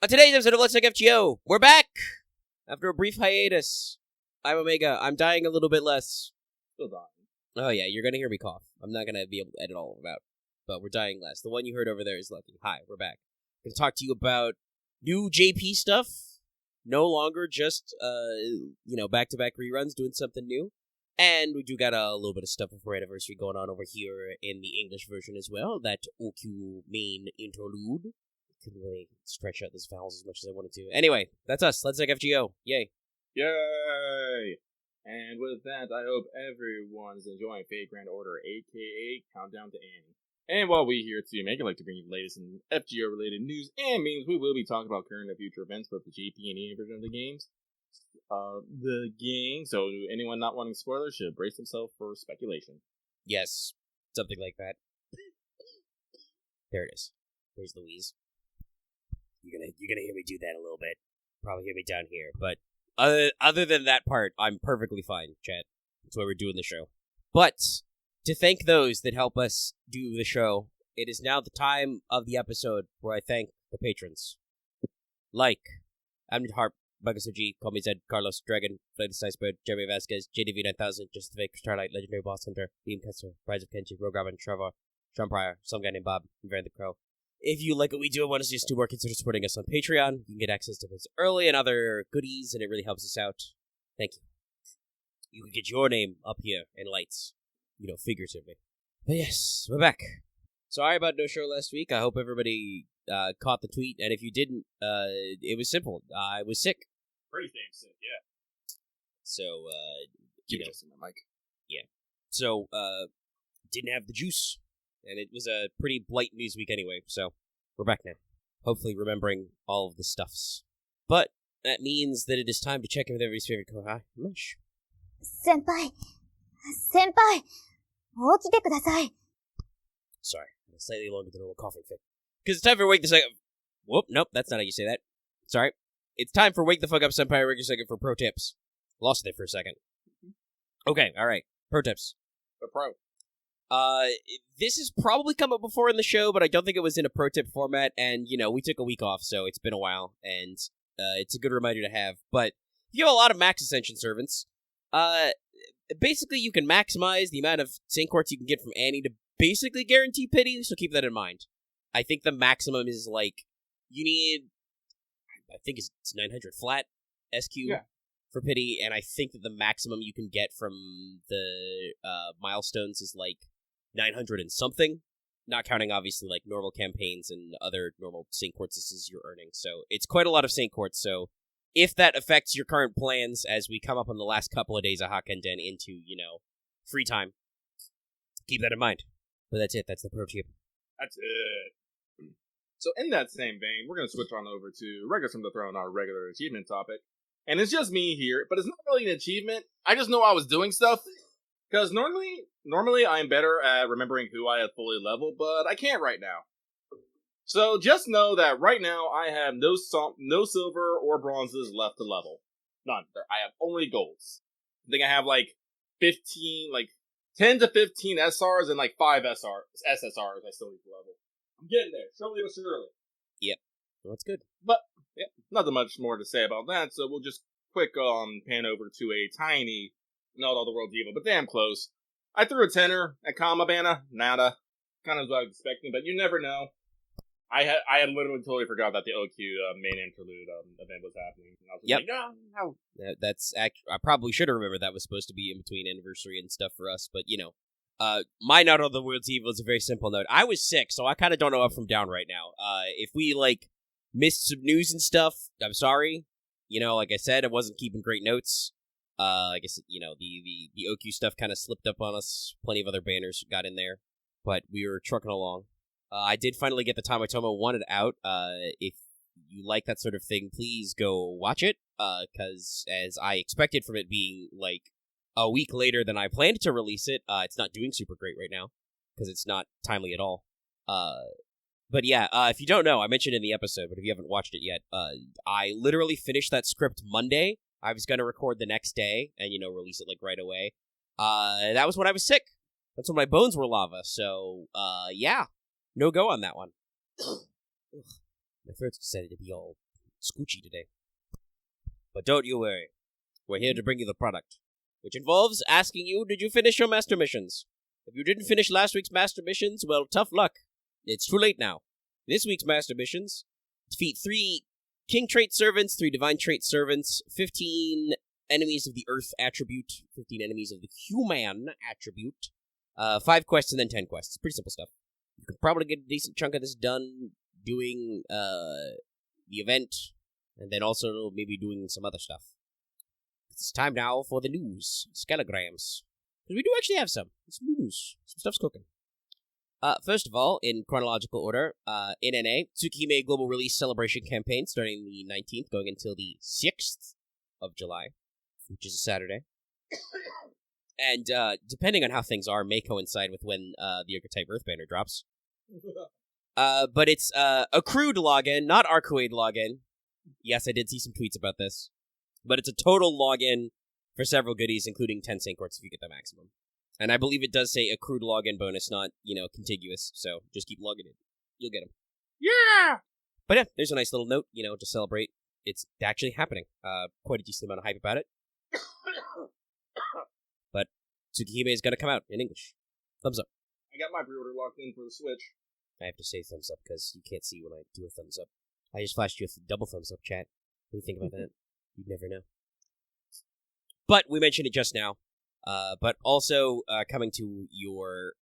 On today's episode of Let's Talk FGO, we're back! After a brief hiatus. I'm Omega. I'm dying a little bit less. Still dying. Oh yeah, you're gonna hear me cough. I'm not gonna be able to edit all of it out. But we're dying less. The one you heard over there is Lucky. Hi, we're back. Gonna talk to you about new JP stuff. No longer just, back-to-back reruns, doing something new. And we do got a little bit of stuff for anniversary going on over here in the English version as well. That OQ main interlude. Couldn't really stretch out those vowels as much as I wanted to. Anyway, that's us. Let's Talk FGO. Yay. Yay! And with that, I hope everyone's enjoying Fate Grand Order, aka Countdown to Annie. And while we here at TMA like to bring you the latest in FGO-related news and memes, we will be talking about current and future events for the JP and EA version of the games. So anyone not wanting spoilers should brace themselves for speculation. Yes, something like that. There it is. There's Louise. You're gonna hear me do that a little bit. Probably hear me down here, but other than that part, I'm perfectly fine, chat. That's why we're doing the show. But to thank those that help us do the show, it is now the time of the episode where I thank the patrons. Like Amnid Harp, Bugaso G, Call Me Zed, Carlos, Dragon, Flatus Icebird, Jeremy Vasquez, JDV9000, Just the Fake, Starlight, Legendary Boss Hunter, Beam Custer, Rise of Kenji, Rogue Robin, Trevor, Sean Pryor, some guy named Bob, and Varen the Crow. If you like what we do and want to see us do more, consider supporting us on Patreon. You can get access to this early and other goodies, and it really helps us out. Thank you. You can get your name up here in lights. Figuratively. But yes, we're back. Sorry about no show last week. I hope everybody caught the tweet, and if you didn't, it was simple. I was sick. Pretty damn sick, yeah. So, Keep adjusting my mic. Yeah. So, didn't have the juice. And it was a pretty blight news week anyway, so we're back now. Hopefully remembering all of the stuffs. But that means that it is time to check in with everybody's favorite Kohai, Mesh. Senpai! 起きてください. Sorry, a slightly longer than normal coughing fit. Because it's time for Wake the Fuck Up. Whoop, nope, that's not how you say that. Sorry. It's time for Wake the Fuck Up, Senpai. Wake a second for pro tips. Lost it for a second. Okay, alright. Pro tips. The pro. This has probably come up before in the show, but I don't think it was in a pro tip format, and, we took a week off, so it's been a while, and, it's a good reminder to have. But if you have a lot of max ascension servants, basically you can maximize the amount of Saint Quartz you can get from Annie to basically guarantee pity, so keep that in mind. I think the maximum is, you need, I think it's 900 flat SQ. Yeah. For pity, and I think that the maximum you can get from the milestones is 900 and something, not counting obviously normal campaigns and other normal Saint Quartzes you're earning. So it's quite a lot of Saint Quartz. So if that affects your current plans as we come up on the last couple of days of Hakkenden into, free time, keep that in mind. But that's it. That's the pro tip. That's it. So in that same vein, we're going to switch on over to Regulars from the Throne, our regular achievement topic. And it's just me here, but it's not really an achievement. I just know I was doing stuff. Because normally I'm better at remembering who I have fully leveled, but I can't right now. So just know that right now I have no silver or bronzes left to level. None. I have only golds. I think I have 10 to 15 SRs and 5 SSRs I still need to level. I'm getting there. Slowly but surely. Yep. Well, that's good. But, yeah, nothing much more to say about that, so we'll just quick pan over to a tiny, not all the world's evil, but damn close. I threw a tenner at Kama Banner, nada. Kind of what I was expecting, but you never know. I had literally totally forgot that the OQ main interlude event was happening. And I was yep. No. That's I probably should have remembered that was supposed to be in between anniversary and stuff for us, but my not all the world's evil is a very simple note. I was sick, so I kind of don't know up from down right now. If we missed some news and stuff, I'm sorry. Like I said, I wasn't keeping great notes. I guess the OQ stuff kind of slipped up on us. Plenty of other banners got in there, but we were trucking along. I did finally get the Tamatomo wanted out. If you like that sort of thing, please go watch it. Because as I expected from it being a week later than I planned to release it, it's not doing super great right now because it's not timely at all. But yeah, if you don't know, I mentioned in the episode, but if you haven't watched it yet, I literally finished that script Monday. I was going to record the next day and, release it right away. That was when I was sick. That's when my bones were lava. So, yeah, no go on that one. My throat's decided to be all scoochy today. But don't you worry. We're here to bring you the product, which involves asking you, did you finish your master missions? If you didn't finish last week's master missions, well, tough luck. It's too late now. This week's master missions: defeat 3 king trait servants, 3 divine trait servants, 15 enemies of the earth attribute, 15 enemies of the human attribute, 5 quests, and then 10 quests. Pretty simple stuff. You could probably get a decent chunk of this done doing the event, and then also maybe doing some other stuff. It's time now for the news. Skelograms. Because we do actually have some. Some news. Some stuff's cooking. First of all, in chronological order, NNA, TSUKIHIME Global Release Celebration Campaign, starting the 19th, going until the 6th of July, which is a Saturday. And, depending on how things are, may coincide with when, the Archetype Earth Banner drops. But it's, accrued login, not Arcuade login. Yes, I did see some tweets about this. But it's a total login for several goodies, including 10 Saint Quartz if you get the maximum. And I believe it does say accrued login bonus, not, contiguous, so just keep logging in. You'll get them. Yeah! But yeah, there's a nice little note, to celebrate. It's actually happening. Quite a decent amount of hype about it. But TSUKIHIME is going to come out in English. Thumbs up. I got my pre-order locked in for the Switch. I have to say thumbs up because you can't see when I do a thumbs up. I just flashed you a double thumbs up, chat. What do you think about that? You'd never know. But we mentioned it just now. But also coming to your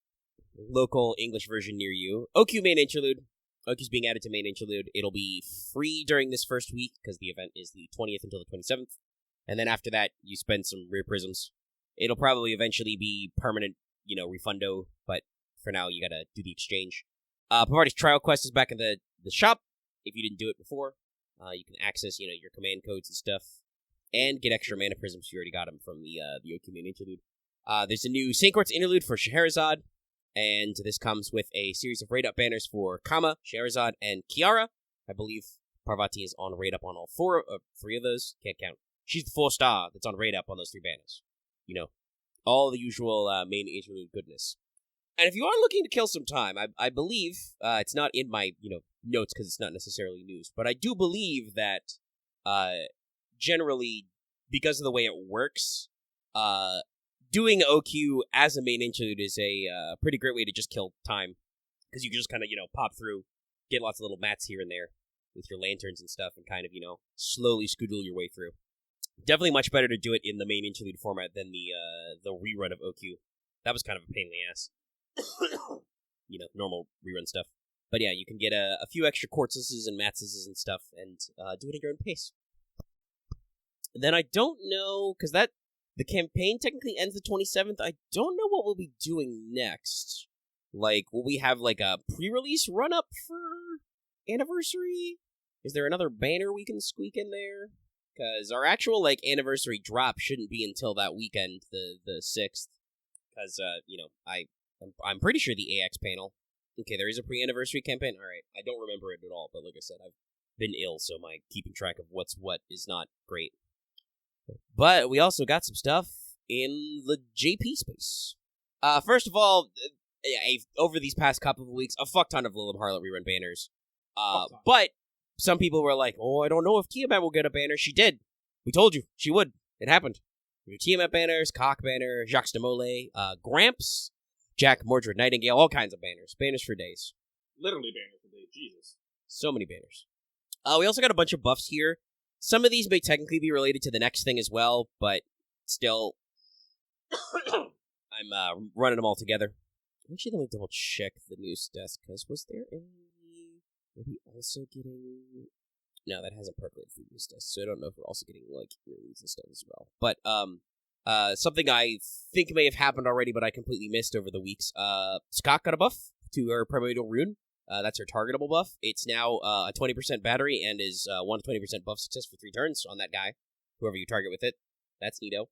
local English version near you, OQ Main Interlude. OQ's being added to Main Interlude. It'll be free during this first week because the event is the 20th until the 27th. And then after that, you spend some rare prisms. It'll probably eventually be permanent, refundo. But for now, you gotta do the exchange. Pavarti's Trial Quest is back in the shop. If you didn't do it before, you can access, your command codes and stuff. And get extra mana prisms if you already got them from the OQ Main Interlude. There's a new Saint Quartz Interlude for Scheherazade, and this comes with a series of raid-up banners for Kama, Scheherazade, and Kiara. I believe Parvati is on raid-up on all 3 of those. Can't count. She's the 4-star that's on raid-up on those 3 banners. All the usual Main Interlude goodness. And if you are looking to kill some time, I believe, it's not in my, notes because it's not necessarily news, but I do believe that, generally, because of the way it works, doing OQ as a main interlude is a pretty great way to just kill time. Because you can just kind of, pop through, get lots of little mats here and there with your lanterns and stuff, and kind of, slowly scoodle your way through. Definitely much better to do it in the main interlude format than the rerun of OQ. That was kind of a pain in the ass. Normal rerun stuff. But yeah, you can get a few extra quartzes and matses and stuff, and do it at your own pace. Then I don't know, because the campaign technically ends the 27th. I don't know what we'll be doing next. Will we have, a pre-release run-up for Anniversary? Is there another banner we can squeak in there? Because our actual, Anniversary drop shouldn't be until that weekend, the 6th. Because, I'm pretty sure the AX panel. Okay, there is a pre-Anniversary campaign? Alright, I don't remember it at all, but like I said, I've been ill, so my keeping track of what's what is not great. But we also got some stuff in the JP space. First of all, over these past couple of weeks, a fuck ton of Lilith Harlot rerun banners. But some people were like, oh, I don't know if Tiamat will get a banner. She did. We told you. She would. It happened. Tiamat banners, Cock banner, Jacques de Molay, Gramps, Jack, Mordred Nightingale, all kinds of banners. Banners for days. Literally banners for days. Jesus. So many banners. We also got a bunch of buffs here. Some of these may technically be related to the next thing as well, but still, I'm running them all together. Actually, let me double check the news desk, because was there any... Are we also getting... No, that hasn't percolated through the news desk, so I don't know if we're also getting, earrings and stuff as well. But, something I think may have happened already, but I completely missed over the weeks. Scott got a buff to her Primordial Rune. That's her targetable buff. It's now a 20% battery and is 1 to 20% buff success for 3 turns on that guy, whoever you target with it. That's neato.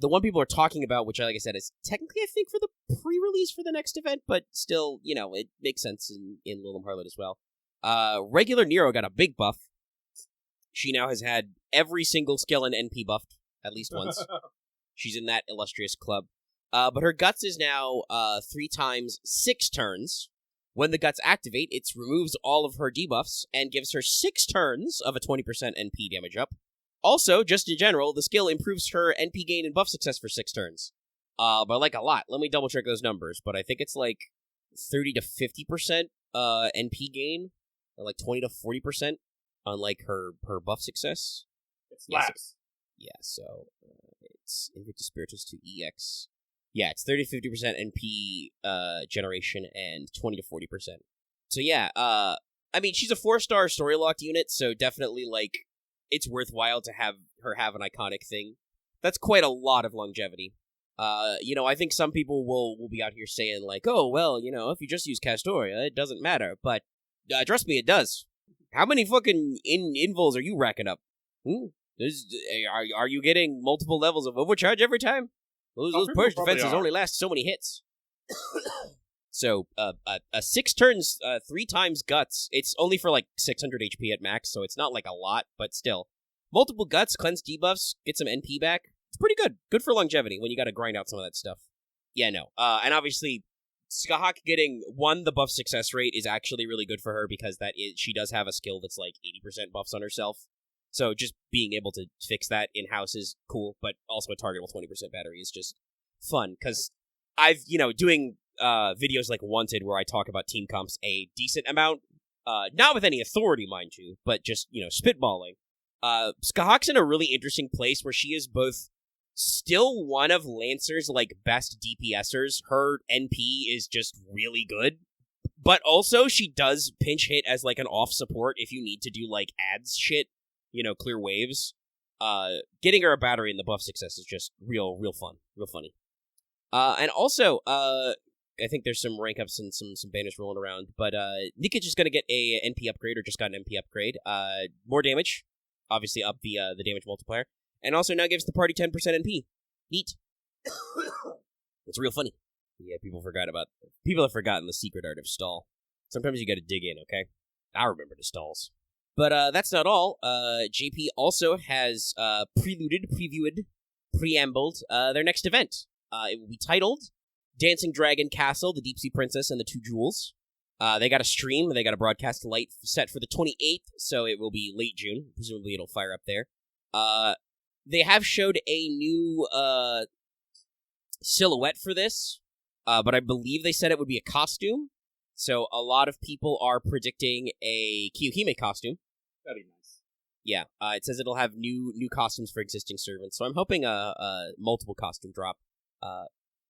The one people are talking about, which, like I said, is technically, I think, for the pre-release for the next event, but still, it makes sense in Lilith Harlot as well. Regular Nero got a big buff. She now has had every single skill and NP buffed at least once. She's in that illustrious club. But her guts is now 3 times 6 turns, When the guts activate, it removes all of her debuffs and gives her 6 turns of a 20% NP damage up. Also, just in general, the skill improves her NP gain and buff success for 6 turns. But like a lot. Let me double check those numbers, but I think it's like 30 to 50% NP gain, or like 20 to 40% on like her buff success. It slaps. Yeah, so it's Invictus Spiritus to EX. Yeah, it's 30 to 50% NP generation and 20 to 40%. So yeah, I mean, she's a 4-star story-locked unit, so definitely, like, it's worthwhile to have her have an iconic thing. That's quite a lot of longevity. I think some people will be out here saying, like, oh, well, if you just use Castoria, it doesn't matter. But trust me, it does. How many fucking invuls are you racking up? Are you getting multiple levels of overcharge every time? Those purge defenses only last so many hits. So, 6 turns, 3 times guts. It's only for, like, 600 HP at max, so it's not, like, a lot, but still. Multiple guts, cleanse debuffs, get some NP back. It's pretty good. Good for longevity when you gotta grind out some of that stuff. Yeah, no. And obviously, Skahak getting, the buff success rate is actually really good for her because she does have a skill that's, like, 80% buffs on herself. So just being able to fix that in-house is cool, but also a targetable 20% battery is just fun, because I've, doing videos like Wanted where I talk about team comps a decent amount, not with any authority, mind you, but just, spitballing. Skahak's in a really interesting place where she is both still one of Lancer's, like, best DPSers. Her NP is just really good, but also she does pinch hit as, like, an off support if you need to do, like, ads shit, clear waves. Getting her a battery and the buff success is just real fun, real funny. And also, I think there's some rank ups and some banners rolling around, but Nikic is going to get a NP upgrade, or just got an NP upgrade. More damage, obviously up the damage multiplier, and also now gives the party 10% NP. Neat. It's real funny. Yeah, people have forgotten the secret art of stall. Sometimes you got to dig in, okay? I remember the stalls. But that's not all. JP also has previewed, preambled their next event. It will be titled Dancing Dragon Castle, the Deep Sea Princess, and the Two Jewels. They got a stream, they got a broadcast light set for the 28th, so it will be late June. Presumably it'll fire up there. They have showed a new silhouette for this, but I believe they said it would be a costume. So a lot of people are predicting a COMETH costume. That'd be nice. Yeah, it says it'll have new costumes for existing servants, so I'm hoping a multiple costume drop.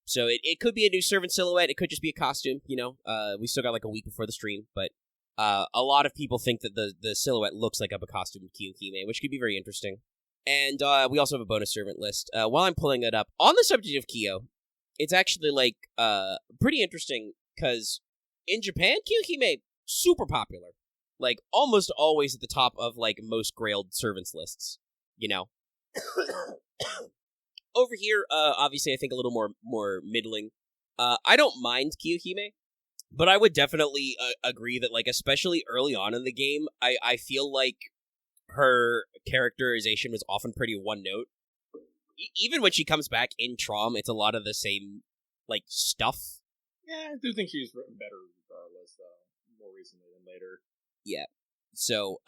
So it could be a new servant silhouette, it could just be a costume, we still got like a week before the stream, but a lot of people think that the silhouette looks like a costume of COMETH, which could be very interesting. And we also have a bonus servant list. While I'm pulling it up, on the subject of Kyo, it's actually like pretty interesting, because in Japan, COMETH, super popular. Like, almost always at the top of, like, most grailed servants lists, Over here, obviously, I think a little more middling. I don't mind COMETH, but I would definitely agree that, like, especially early on in the game, I feel like her characterization was often pretty one-note. Even when she comes back in Trom, it's a lot of the same, like, stuff. Yeah, I do think she's written better regardless, more recently than later. Yeah. So,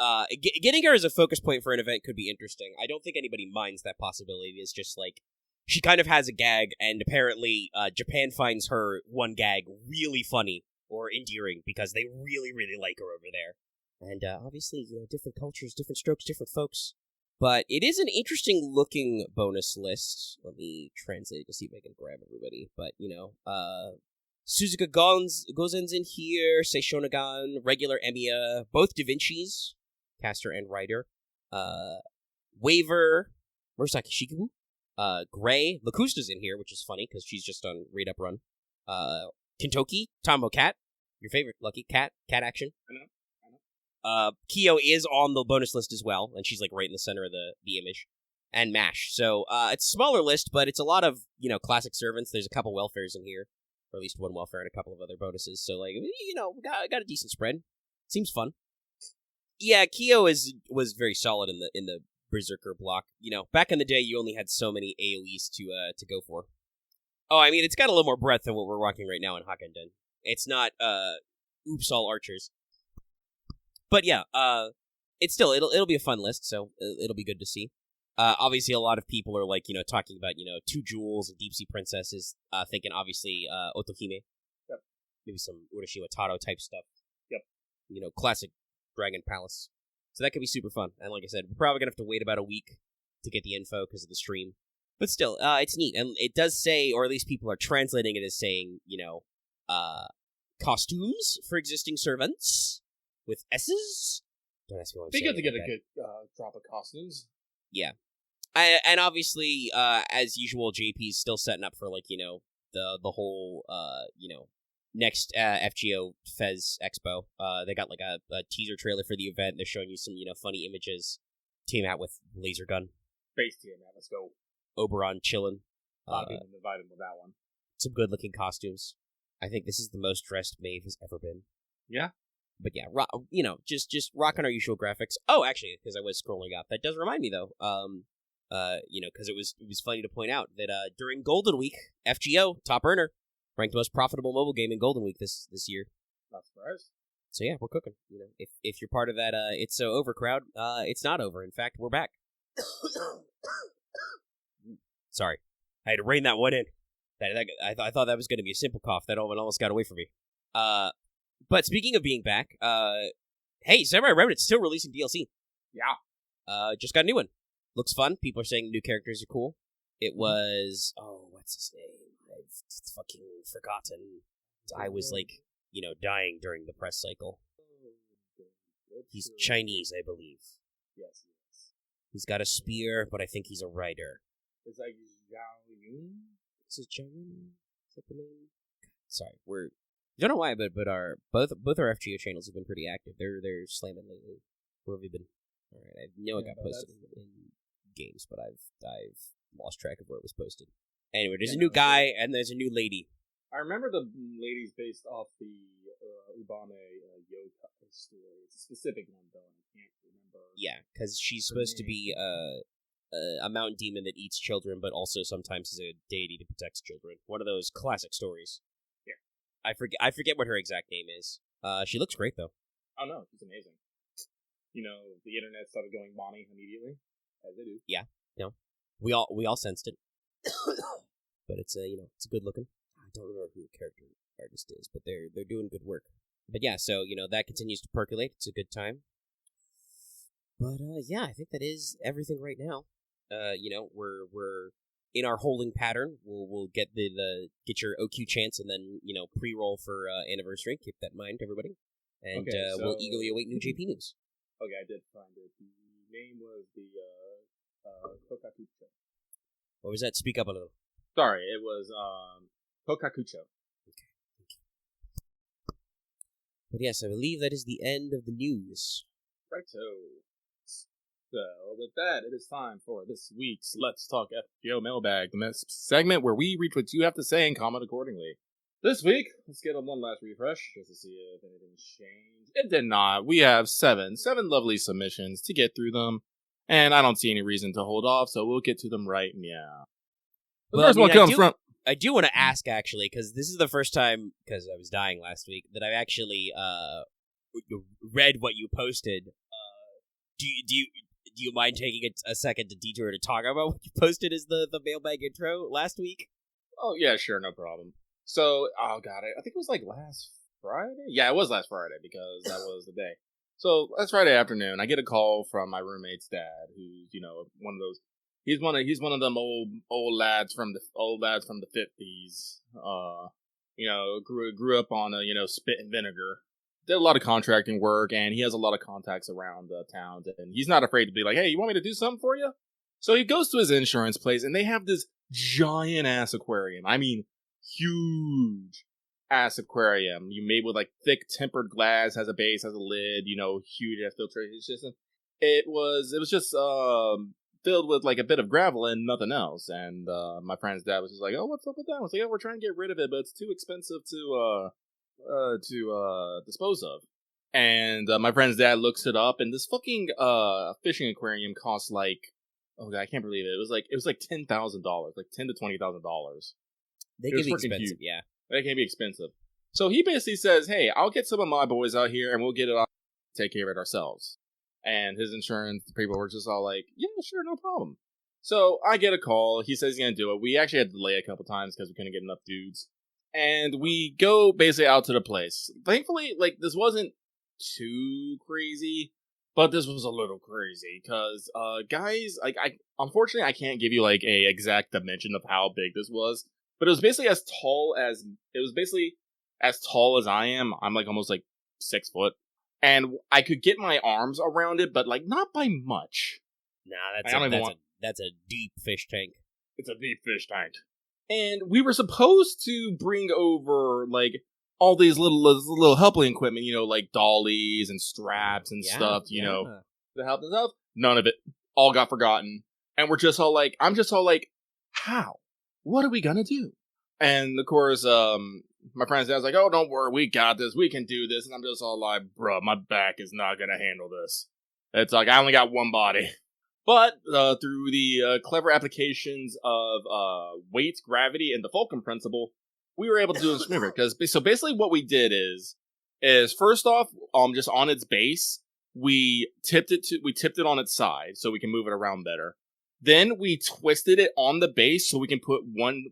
getting her as a focus point for an event could be interesting. I don't think anybody minds that possibility. It's just, like, she kind of has a gag, and apparently, Japan finds her one gag really funny or endearing, because they really, really like her over there. And, obviously, different cultures, different strokes, different folks. But it is an interesting-looking bonus list. Let me translate to see if I can grab everybody. But, Suzuka Gozen's in here, Seishonagan, regular Emiya, both Da Vinci's, caster and writer, Waver, Murasaki Shikibu, Gray, Lacusta's in here, which is funny, because she's just on Raid Up Run, Kintoki, Tombo Cat, your favorite, Lucky, Cat action. I know. Kyo is on the bonus list as well, and she's, like, right in the center of the image, and MASH. So, it's a smaller list, but it's a lot of, classic servants. There's a couple welfares in here. Or at least one welfare and a couple of other bonuses. So, like, got a decent spread. Seems fun. Yeah, Kyo was very solid in the Berserker block. Back in the day, you only had so many AoEs to go for. Oh, I mean, it's got a little more breadth than what we're rocking right now in Hakkenden. It's not oops, all archers. But yeah, it's still it'll be a fun list, so it'll be good to see. Obviously, a lot of people are like talking about 2 jewels and deep sea princesses, thinking obviously Otohime, Yep. Maybe some Urashi Wataru type stuff. Yep. Classic Dragon Palace. So that could be super fun. And like I said, we're probably gonna have to wait about a week to get the info because of the stream. But still, it's neat, and it does say, or at least people are translating it as saying, costumes for existing servants with S's. Don't ask me what I'm Be saying. good to get a good drop of costumes. Yeah. And obviously, as usual, JP's still setting up for the whole next FGO Fez Expo. They got like a teaser trailer for the event. They're showing you some funny images. TIAMAT with laser gun. Face TIAMAT, let's go. Oberon chilling. A lot of people invited with that one. Some good looking costumes. I think this is the most dressed Maeve has ever been. Yeah. But yeah, just rocking our usual graphics. Oh, actually, because I was scrolling up, that does remind me though. Because it was funny to point out that during Golden Week, FGO top earner, ranked most profitable mobile game in Golden Week this year. Not surprised. So yeah, we're cooking. If you're part of that, it's so over crowd. It's not over. In fact, we're back. Sorry, I had to rein that one in. I thought that was going to be a simple cough. That almost got away from me. But speaking of being back, hey, Samurai Remnant's still releasing DLC. Yeah. Just got a new one. Looks fun. People are saying the new characters are cool. It was what's his name? I've fucking forgotten. I was dying during the press cycle. He's Chinese, I believe. Yes. He's got a spear, but I think he's a rider. It's like Zhao Yun. Is it Zhao Yun? Is that the name? Sorry, I don't know why, but our both our FGO channels have been pretty active. They're slamming lately. Where have we been? All right, I know it got posted in games, but I've lost track of where it was posted. Anyway, there's a new guy and there's a new lady. I remember the lady's based off the Ubane Yoka story. It's a specific one though, and I can't remember. Yeah, because she's supposed to be a mountain demon that eats children, but also sometimes is a deity to protect children. One of those classic stories. Yeah, I forget what her exact name is. She looks great though. Oh no, she's amazing. The internet started going Bonnie immediately, as they do. Yeah, we all sensed it. But it's it's a good looking. I don't remember who the character artist is, but they're doing good work. But yeah, so that continues to percolate. It's a good time. But yeah, I think that is everything right now. We're in our holding pattern. We'll get get your OQ chance and then pre-roll for anniversary. Keep that in mind, everybody. And Okay, so we'll eagerly await new JP news. Okay, I did find it. The name was the Kokakucho. What was that? Speak up a little. Sorry, it was Kokakucho. Okay, thank you. But yes, I believe that is the end of the news. Righto. So, with that, it is time for this week's Let's Talk FGO Mailbag, the segment where we read what you have to say and comment accordingly. This week, let's get one last refresh, just to see if anything's changed. It did not. We have seven lovely submissions to get through them, and I don't see any reason to hold off, so we'll get to them right now. The first one comes from... I do want to ask, actually, because this is the first time, because I was dying last week, that I've actually read what you posted. Do you mind taking a second to detour to talk about what you posted as the mailbag intro last week? Oh, yeah, sure, no problem. So, I think it was like last Friday? Yeah, it was last Friday, because that was the day. So, last Friday afternoon, I get a call from my roommate's dad, who's, one of those... He's one of them old lads from the 50s. Grew up on spit and vinegar. Did a lot of contracting work, and he has a lot of contacts around town. And he's not afraid to be like, "Hey, you want me to do something for you?" So he goes to his insurance place, and they have this giant ass aquarium. I mean, huge ass aquarium. You made with like thick tempered glass, has a base, has a lid. Huge ass filtration system. It was just filled with like a bit of gravel and nothing else. And my friend's dad was just like, "Oh, what's up with that?" I was like, "Oh, we're trying to get rid of it, but it's too expensive to dispose of." And my friend's dad looks it up, and this fucking fishing aquarium costs like, oh god, I can't believe it. It was like $10,000, like $10,000 to $20,000. They can be expensive, yeah. They can be expensive. So he basically says, hey, I'll get some of my boys out here and we'll get it on, take care of it ourselves. And his insurance people were just all like, yeah, sure, no problem. So I get a call. He says he's going to do it. We actually had to delay a couple times because we couldn't get enough dudes. And we go basically out to the place. Thankfully, like, this wasn't too crazy, but this was a little crazy because, guys, like, unfortunately, I can't give you, like, a exact dimension of how big this was, but it was basically as tall as I am. I'm, like, almost, like, 6 foot. And I could get my arms around it, but, like, not by much. Nah, that's a deep fish tank. It's a deep fish tank. And we were supposed to bring over, like, all these little helping equipment, you know, like dollies and straps and stuff, you know, to help us out. None of it. All got forgotten. And I'm just all like, how? What are we gonna do? And, of course, my friend's dad's like, oh, don't worry, we got this, we can do this. And I'm just all like, bruh, my back is not gonna handle this. It's like, I only got one body. But through the clever applications of weight, gravity, and the Fulcrum principle, we were able to do it smoother. So basically what we did is first off, just on its base, we tipped it on its side so we can move it around better. Then we twisted it on the base so we can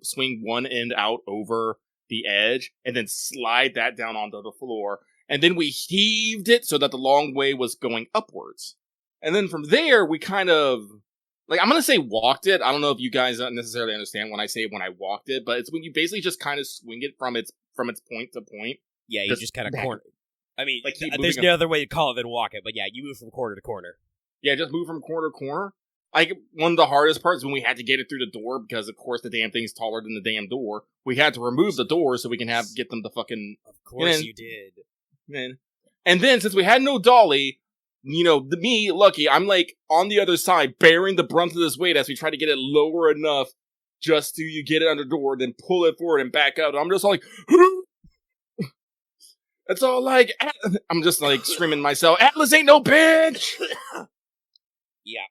swing one end out over the edge and then slide that down onto the floor. And then we heaved it so that the long way was going upwards. And then from there, we kind of, like, I'm going to say walked it. I don't know if you guys necessarily understand when I say when I walked it, but it's when you basically just kind of swing it from its point to point. Yeah, you just kind of corner. I mean, like there's no other way to call it than walk it, but yeah, you move from corner to corner. Yeah, just move from corner to corner. Like, one of the hardest parts when we had to get it through the door, because of course the damn thing's taller than the damn door, we had to remove the door so we can get them to fucking... Of course you did. And then, since we had no dolly, you know, me, lucky, I'm like on the other side, bearing the brunt of this weight as we try to get it lower enough just to you get it under the door, then pull it forward and back out. I'm just like, it's all like, I'm just like screaming myself, Atlas ain't no bitch! Yeah.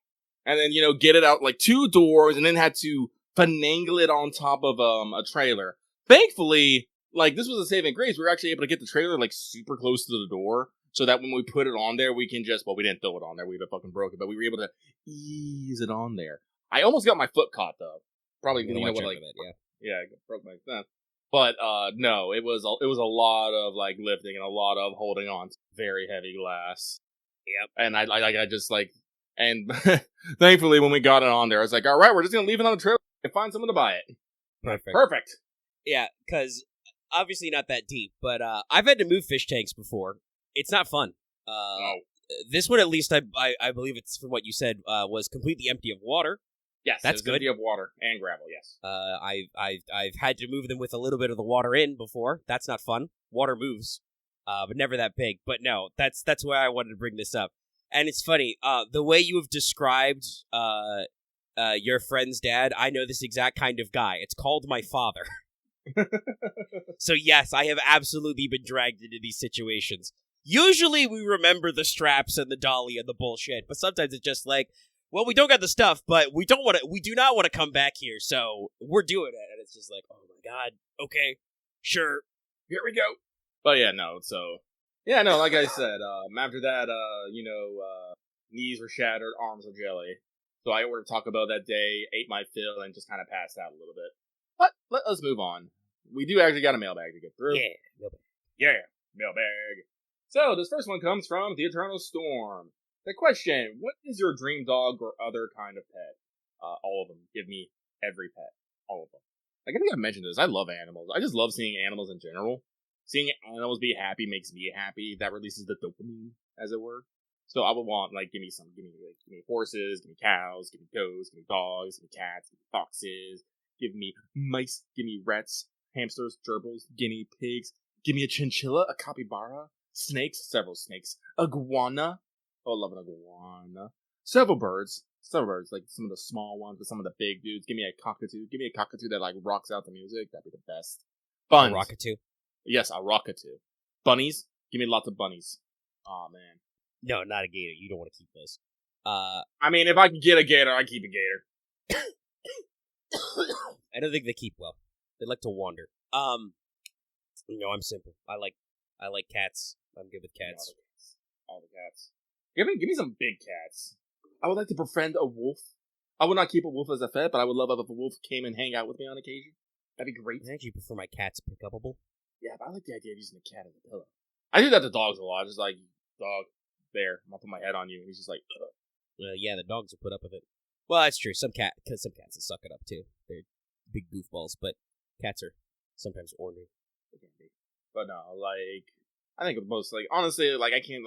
And then, you know, get it out like 2 doors and then had to finagle it on top of a trailer. Thankfully, like, this was a saving grace. We were actually able to get the trailer like super close to the door. So that when we put it on there, we can just, well, we didn't throw it on there. We'd have fucking broke it, but we were able to ease it on there. I almost got my foot caught, though. Probably, you know what, like, yeah, I broke my foot. But, no, it was a lot of, like, lifting and a lot of holding on to very heavy glass. Yep. And I just, like, and thankfully when we got it on there, I was like, all right, we're just going to leave it on the trailer and find someone to buy it. Perfect. Yeah, because obviously not that deep, but I've had to move fish tanks before. It's not fun. No. This one, at least, I believe it's from what you said, was completely empty of water. Yes, that's good. Empty of water and gravel. Yes. I've had to move them with a little bit of the water in before. That's not fun. Water moves, but never that big. But no, that's why I wanted to bring this up. And it's funny, the way you have described your friend's dad. I know this exact kind of guy. It's called my father. So yes, I have absolutely been dragged into these situations. Usually we remember the straps and the dolly and the bullshit, but sometimes it's just like, well, we don't got the stuff, but we do not want to come back here, so we're doing it. And it's just like, oh my god, okay, sure, here we go. But yeah, no, so, yeah, no, like I said, after that, knees were shattered, arms were jelly. So I ordered Taco Bell that day, ate my fill, and just kind of passed out a little bit. But let us move on. We do actually got a mailbag to get through. Yeah, mailbag. Yeah, mailbag. So, this first one comes from The Eternal Storm. The question, what is your dream dog or other kind of pet? All of them. Give me every pet. All of them. I think I've mentioned this. I love animals. I just love seeing animals in general. Seeing animals be happy makes me happy. That releases the dopamine, as it were. So I would want, like, give me horses, give me cows, give me goats, give me dogs, give me cats, give me foxes, give me mice, give me rats, hamsters, gerbils, guinea pigs, give me a chinchilla, a capybara, snakes, several snakes, iguana. Oh, I love an iguana. Several birds, like some of the small ones, but some of the big dudes. Give me a cockatoo. Give me a cockatoo that, like, rocks out the music. That'd be the best. Buns. A rockatoo? Yes, a rockatoo. Bunnies. Give me lots of bunnies. Oh man. No, not a gator. You don't want to keep those. I mean, if I can get a gator, I keep a gator. I don't think they keep well. They like to wander. No, I'm simple. I like cats. I'm good with cats. All the cats. Give me some big cats. I would like to befriend a wolf. I would not keep a wolf as a pet, but I would love if a wolf came and hang out with me on occasion. That'd be great. I actually prefer my cats pick-upable. Yeah, but I like the idea of using the cat as a pillow. I do that to dogs a lot. Just like, dog, there, I'm gonna put my head on you, and he's just like, ugh. Yeah, the dogs will put up with it. Well, that's true. Some cats will suck it up too. They're big goofballs, but cats are sometimes ornery. They can be. But no, like, I think most, like, honestly, like, I can't,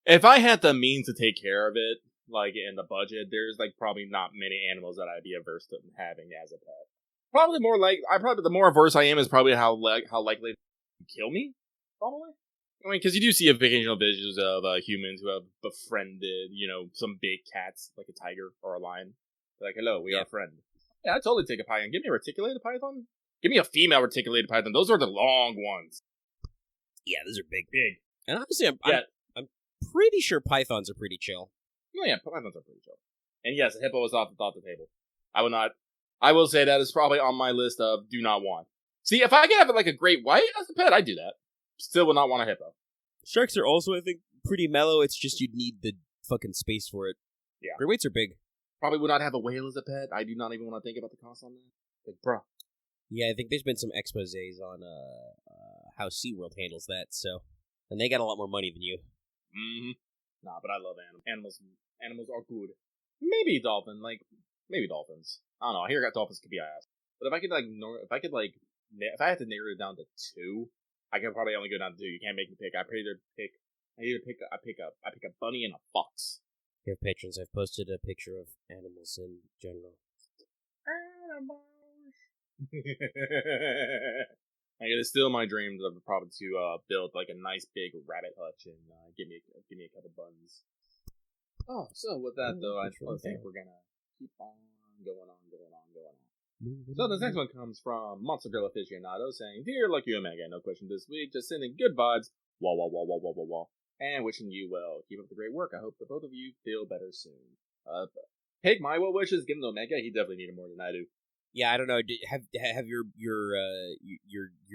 if I had the means to take care of it, like, in the budget, there's, like, probably not many animals that I'd be averse to having as a pet. Probably the more averse I am is probably how likely to kill me, probably. I mean, because you do see occasional videos of humans who have befriended, some big cats, like a tiger or a lion. They're like, hello, we are friends. Yeah, I'd totally take a python. Give me a reticulated python. Give me a female reticulated python. Those are the long ones. Yeah, those are big. Big. And honestly, I'm pretty sure pythons are pretty chill. Oh, yeah, pythons are pretty chill. And yes, a hippo is off the table. I will say that is probably on my list of do not want. See, if I could have like a great white as a pet, I'd do that. Still would not want a hippo. Sharks are also, I think, pretty mellow. It's just you'd need the fucking space for it. Yeah. Great whites are big. Probably would not have a whale as a pet. I do not even want to think about the cost on that. Like, bruh. Yeah, I think there's been some exposés on how SeaWorld handles that, so. And they got a lot more money than you. Mm-hmm. Nah, but I love animals. Animals are good. Maybe dolphins. I don't know. I hear dolphins could be ass. But if I had to narrow it down to two, I could probably only go down to two. You can't make me pick. I pick a bunny and a fox. Dear patrons, I've posted a picture of animals in general. Animals. It's still my dreams of probably to build like a nice big rabbit hutch and give me a couple buns. Oh, so with that though, I think we're gonna keep on going on. So this next one comes from Monster Girl Aficionado saying, "Dear Lucky Omega, no question this week, just sending good vibes, wah, and wishing you well. Keep up the great work. I hope that both of you feel better soon. Take my well wishes, give them to Omega. He definitely needed more than I do. Yeah, I don't know. Have your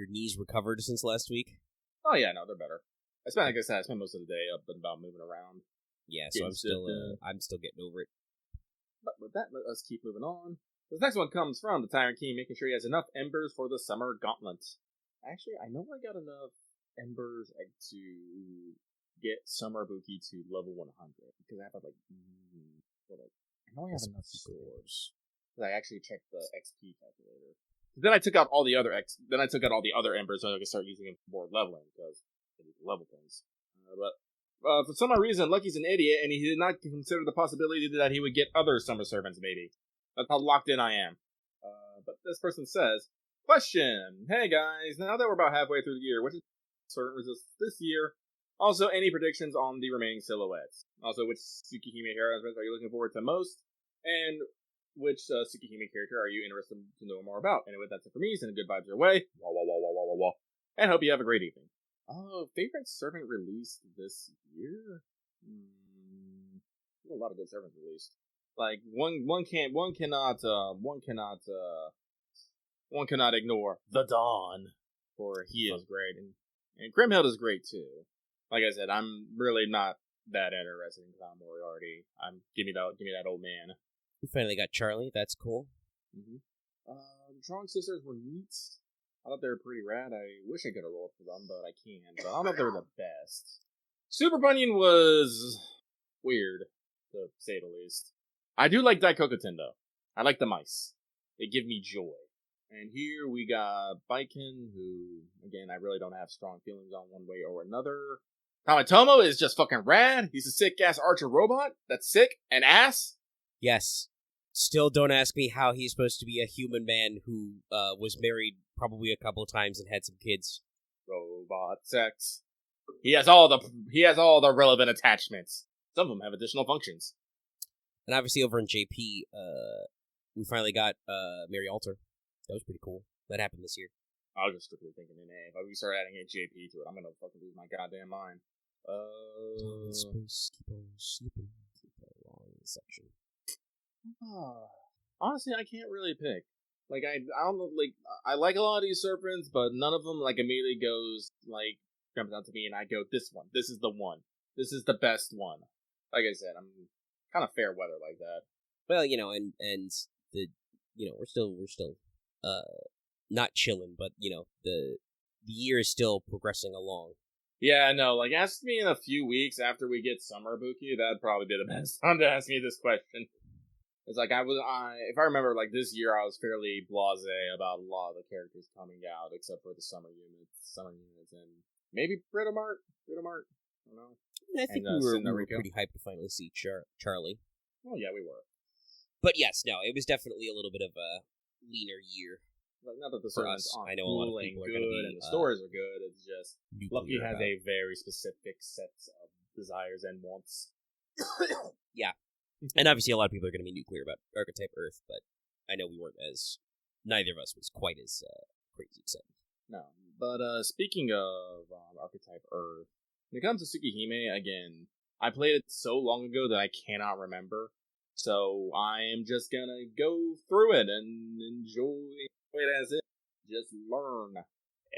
knees recovered since last week? Oh yeah, no, they're better. I spent most of the day up and about moving around. Yeah, so I'm still getting over it. But with that, let us keep moving on. This next one comes from the Tyrant King, making sure he has enough embers for the summer gauntlet. Actually, I know I got enough embers to get Summer Buki to level 100 because I have I know I have enough scores. I actually checked the XP calculator. Then I took out all the other embers so I could start using them for more leveling because I need to level things. But for some reason, Lucky's an idiot, and he did not consider the possibility that he would get other summer servants, maybe. That's how locked in I am. But this person says, question! Hey guys, now that we're about halfway through the year, which is servant resist this year? Also, any predictions on the remaining silhouettes? Also, which Tsukihime heroes are you looking forward to most? And which Tsukihime character are you interested to know more about? Anyway, that's it for me. Sending good vibes your way. Wah. And hope you have a great evening. Favorite servant released this year? A lot of good servants released. Like one cannot ignore the Dawn, for he is great, and Grimhild is great too. Like I said, I'm really not that interested in Clown Moriarty. Give me that old man. We finally got Charlie. That's cool. Mm-hmm. The Strong Sisters were neat. I thought they were pretty rad. I wish I could have rolled for them, but I can't. But I don't know if they were the best. Super Bunyan was weird, to say the least. I do like Daikokuten, though. I like the mice. They give me joy. And here we got Baiken, who, again, I really don't have strong feelings on one way or another. Kamitomo is just fucking rad. He's a sick-ass archer robot that's sick and ass. Yes. Still don't ask me how he's supposed to be a human man who was married probably a couple of times and had some kids. Robot sex. He has all the relevant attachments. Some of them have additional functions. And obviously over in JP, we finally got Mary Alter. That was pretty cool. That happened this year. I was just strictly thinking in A. If we start adding a JP to it, I'm gonna fucking lose my goddamn mind. Space, keep on slipping. Keep a long section. Honestly, I can't really pick. Like, I don't know, like, I like a lot of these serpents, but none of them, like, immediately jumps out to me, and I go, this one. This is the one. This is the best one. Like I said, I'm kind of fair weather like that. Well, and the, we're still, not chilling, but, the year is still progressing along. Yeah, no, like, ask me in a few weeks after we get Summer Buki, that'd probably be the best time to ask me this question. It's like, if I remember, like, this year I was fairly blasé about a lot of the characters coming out, except for the summer units, and maybe Britomart? I don't know. I think we were pretty hyped to finally see Charlie. Oh, yeah, we were. But yes, no, it was definitely a little bit of a leaner year. Like, not that the servers aren't I know a lot of people are good going to be, and the stories are good, it's just Lucky has about. a very specific set of desires and wants. Yeah. And obviously a lot of people are going to be nuclear about Archetype Earth, but I know neither of us was quite as crazy excited. No, but speaking of Archetype Earth, when it comes to Tsukihime, again, I played it so long ago that I cannot remember, so I am just gonna go through it and enjoy it as it. Just learn,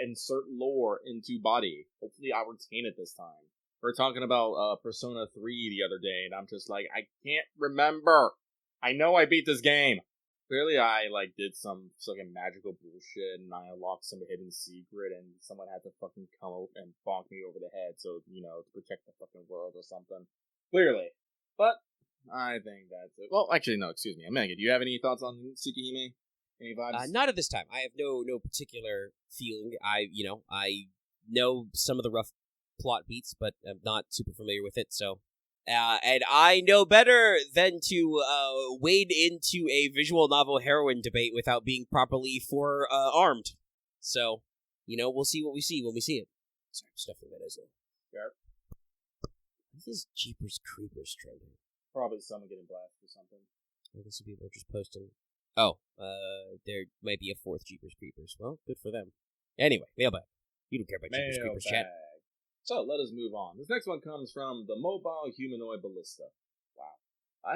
insert lore into body. Hopefully I retain it this time. We were talking about Persona 3 the other day, and I'm just like, I can't remember. I know I beat this game. Clearly I, did some fucking magical bullshit, and I unlocked some hidden secret, and someone had to fucking come out and bonk me over the head, so, to protect the fucking world or something. Clearly. But, I think that's it. Well, actually, no, excuse me. Amanda, do you have any thoughts on Tsukihime? Any vibes? Not at this time. I have no particular feeling. I know some of the rough plot beats, but I'm not super familiar with it, so... and I know better than to wade into a visual novel heroine debate without being properly armed. So, we'll see what we see when we see it. Sorry, I'm stuffing that as a... Sure. What is Jeepers Creepers trending? Probably someone getting blasted or something. I guess people are just posting... Oh, there might be a fourth Jeepers Creepers. Well, good for them. Anyway, mailbag. You don't care about Jeepers Creepers, chat. So, let us move on. This next one comes from the Mobile Humanoid Ballista. Wow.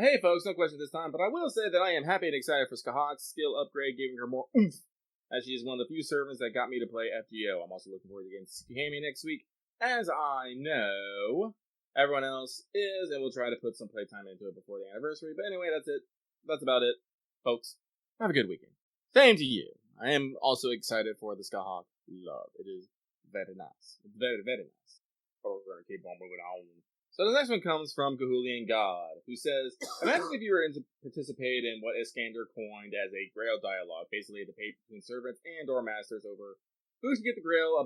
Hey folks, no question this time, but I will say that I am happy and excited for Skahak's skill upgrade, giving her more oomph, as she is one of the few servants that got me to play FGO. I'm also looking forward to getting Tsukihime next week, as I know everyone else is, and we'll try to put some playtime into it before the anniversary. But anyway, that's it. That's about it, folks. Have a good weekend. Same to you. I am also excited for the Skahak love. It is very nice. Very, very nice. But we're going to keep on moving on. So the next one comes from Cahulian God, who says, imagine if you were to participate in what Iskander coined as a Grail dialogue, basically a debate between servants and or masters over who should get the Grail,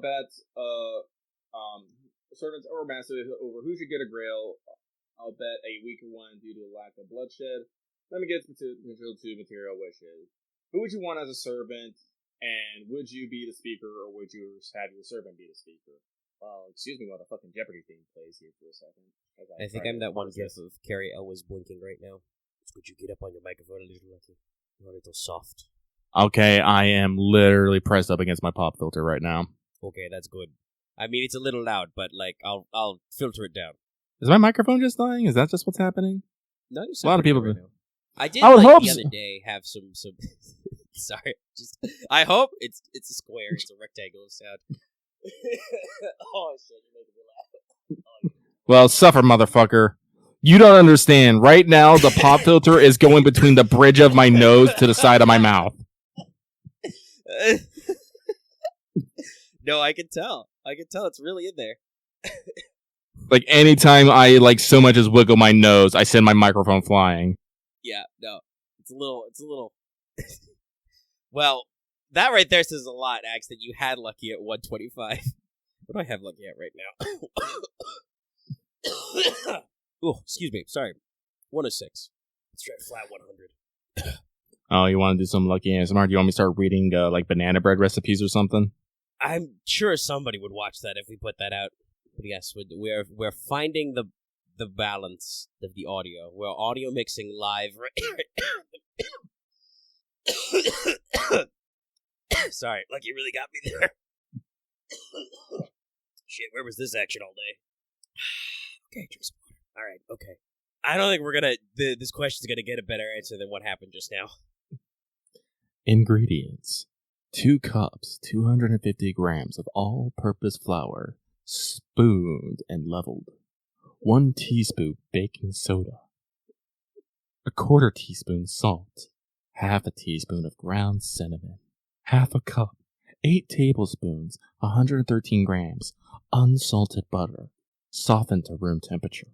servants or masters over who should get a Grail. I'll bet a weaker one due to lack of bloodshed. Let me get potential to material wishes. Who would you want as a servant, and would you be the speaker, or would you have your servant be the speaker? Well, excuse me while the fucking Jeopardy theme plays here for a second. I think I'm that one gif of Carrie Elwes blinking right now. Could you get up on your microphone a little, Lucky? You're a little soft. Okay, I am literally pressed up against my pop filter right now. Okay, that's good. I mean, it's a little loud, but, I'll filter it down. Is my microphone just dying? Is that just what's happening? No, you a lot of people... Right now. I did, the other day have some... Sorry, I hope it's a square. It's a rectangle of sound. Oh shit, you're making me laugh. Oh, well, suffer, motherfucker. You don't understand. Right now, the pop filter is going between the bridge of my nose to the side of my mouth. No, I can tell. It's really in there. Like, anytime I, so much as wiggle my nose, I send my microphone flying. Yeah, no. It's a little... Well... That right there says a lot, Axe, that you had Lucky at 125. What do I have Lucky at right now? Oh, excuse me. Sorry. 106. Let's try flat 100. Oh, you want to do some Lucky ASMR? Do you want me to start reading, banana bread recipes or something? I'm sure somebody would watch that if we put that out. But yes, we're finding the balance of the audio. We're audio mixing live. Sorry, Lucky really got me there. Shit, where was this action all day? Okay, drink some water. Alright, okay. I don't think we're gonna... This question's gonna get a better answer than what happened just now. Ingredients: 2 cups, 250 grams of all-purpose flour, spooned and leveled. 1 teaspoon baking soda. 1/4 teaspoon salt. 1/2 teaspoon of ground cinnamon. 1/2 cup, 8 tablespoons, 113 grams, unsalted butter, softened to room temperature.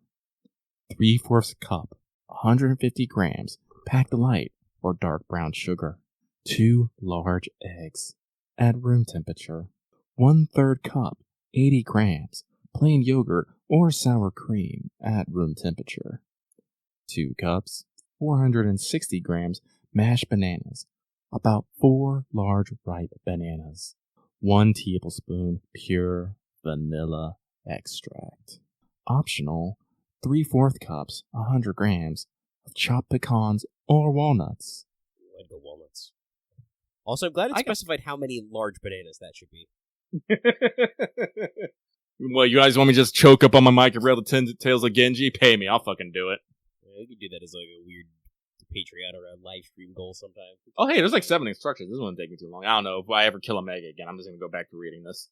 3/4 cup, 150 grams, packed light or dark brown sugar. 2 large eggs, at room temperature. 1/3 cup, 80 grams, plain yogurt or sour cream at room temperature. 2 cups, 460 grams, mashed bananas, about 4 large ripe bananas. 1 tablespoon pure vanilla extract. Optional, 3/4 cups, 100 grams of chopped pecans or walnuts. I'd go walnuts. Also, I'm glad it specified how many large bananas that should be. What, you guys want me to just choke up on my mic and rail the tales of Genji? Pay me, I'll fucking do it. Yeah, you could do that as like a weird Patreon or a live stream goal sometime. Oh, hey, there's like 7 instructions. This won't take me too long. I don't know if I ever kill a Mega again. I'm just gonna go back to reading this.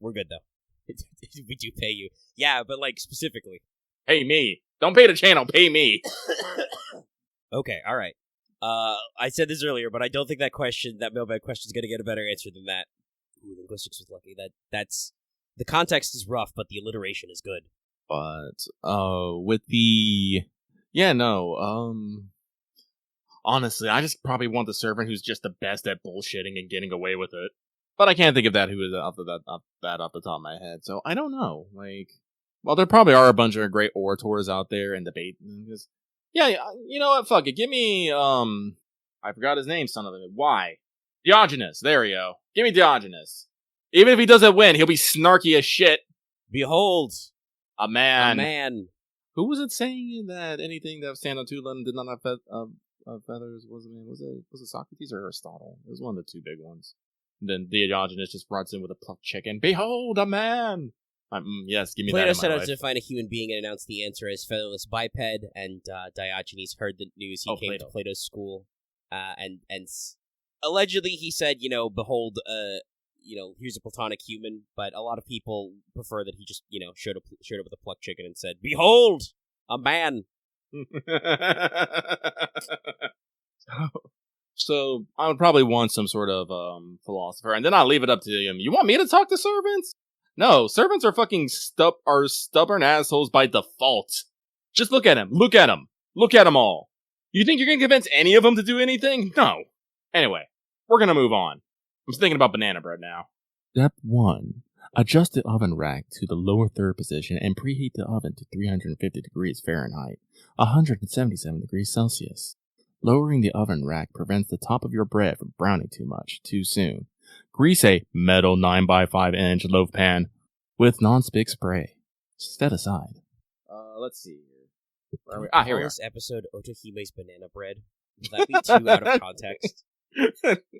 We're good, though. We do pay you. Yeah, but like specifically. Pay me. Don't pay the channel, pay me. Okay, alright. I said this earlier, but I don't think that mailbag question is going to get a better answer than that. Ooh, linguistics was lucky. That's the context is rough, but the alliteration is good. But with the honestly, I just probably want the servant who's just the best at bullshitting and getting away with it. But I can't think of that who is off the top of my head. So I don't know. Well, there probably are a bunch of great orators out there and debate. Yeah, you know what? Fuck it. Give me, I forgot his name, son of a... Why? Diogenes. There we go. Give me Diogenes. Even if he doesn't win, he'll be snarky as shit. Behold! A man. A man. Who was it saying that anything that was stand on 2 legs did not have feathers? Was it Socrates or Aristotle? It was one of the 2 big ones. And then Diogenes just runs in with a plucked chicken. Behold, a man! Yes, give me Plato that in set my out life. to find a human being and announced the answer as featherless biped, and Diogenes heard the news. He came to Plato's school, and allegedly he said, behold, here's a platonic human, but a lot of people prefer that he just, showed up with a plucked chicken and said, behold, a man. So I would probably want some sort of philosopher, and then I'll leave it up to him. You want me to talk to servants? No, servants are fucking stubborn assholes by default. Just look at him. Look at him. Look at them all. You think you're gonna convince any of them to do anything? No. Anyway, we're gonna move on. I'm just thinking about banana bread now. Step 1. Adjust the oven rack to the lower third position and preheat the oven to 350 degrees Fahrenheit, 177 degrees Celsius. Lowering the oven rack prevents the top of your bread from browning too much too soon. Grease a metal 9x5-inch loaf pan with non-stick spray. Set aside. Let's see here. Where are we? Here we are. This episode, Otohime's banana bread. Will that be too out of context?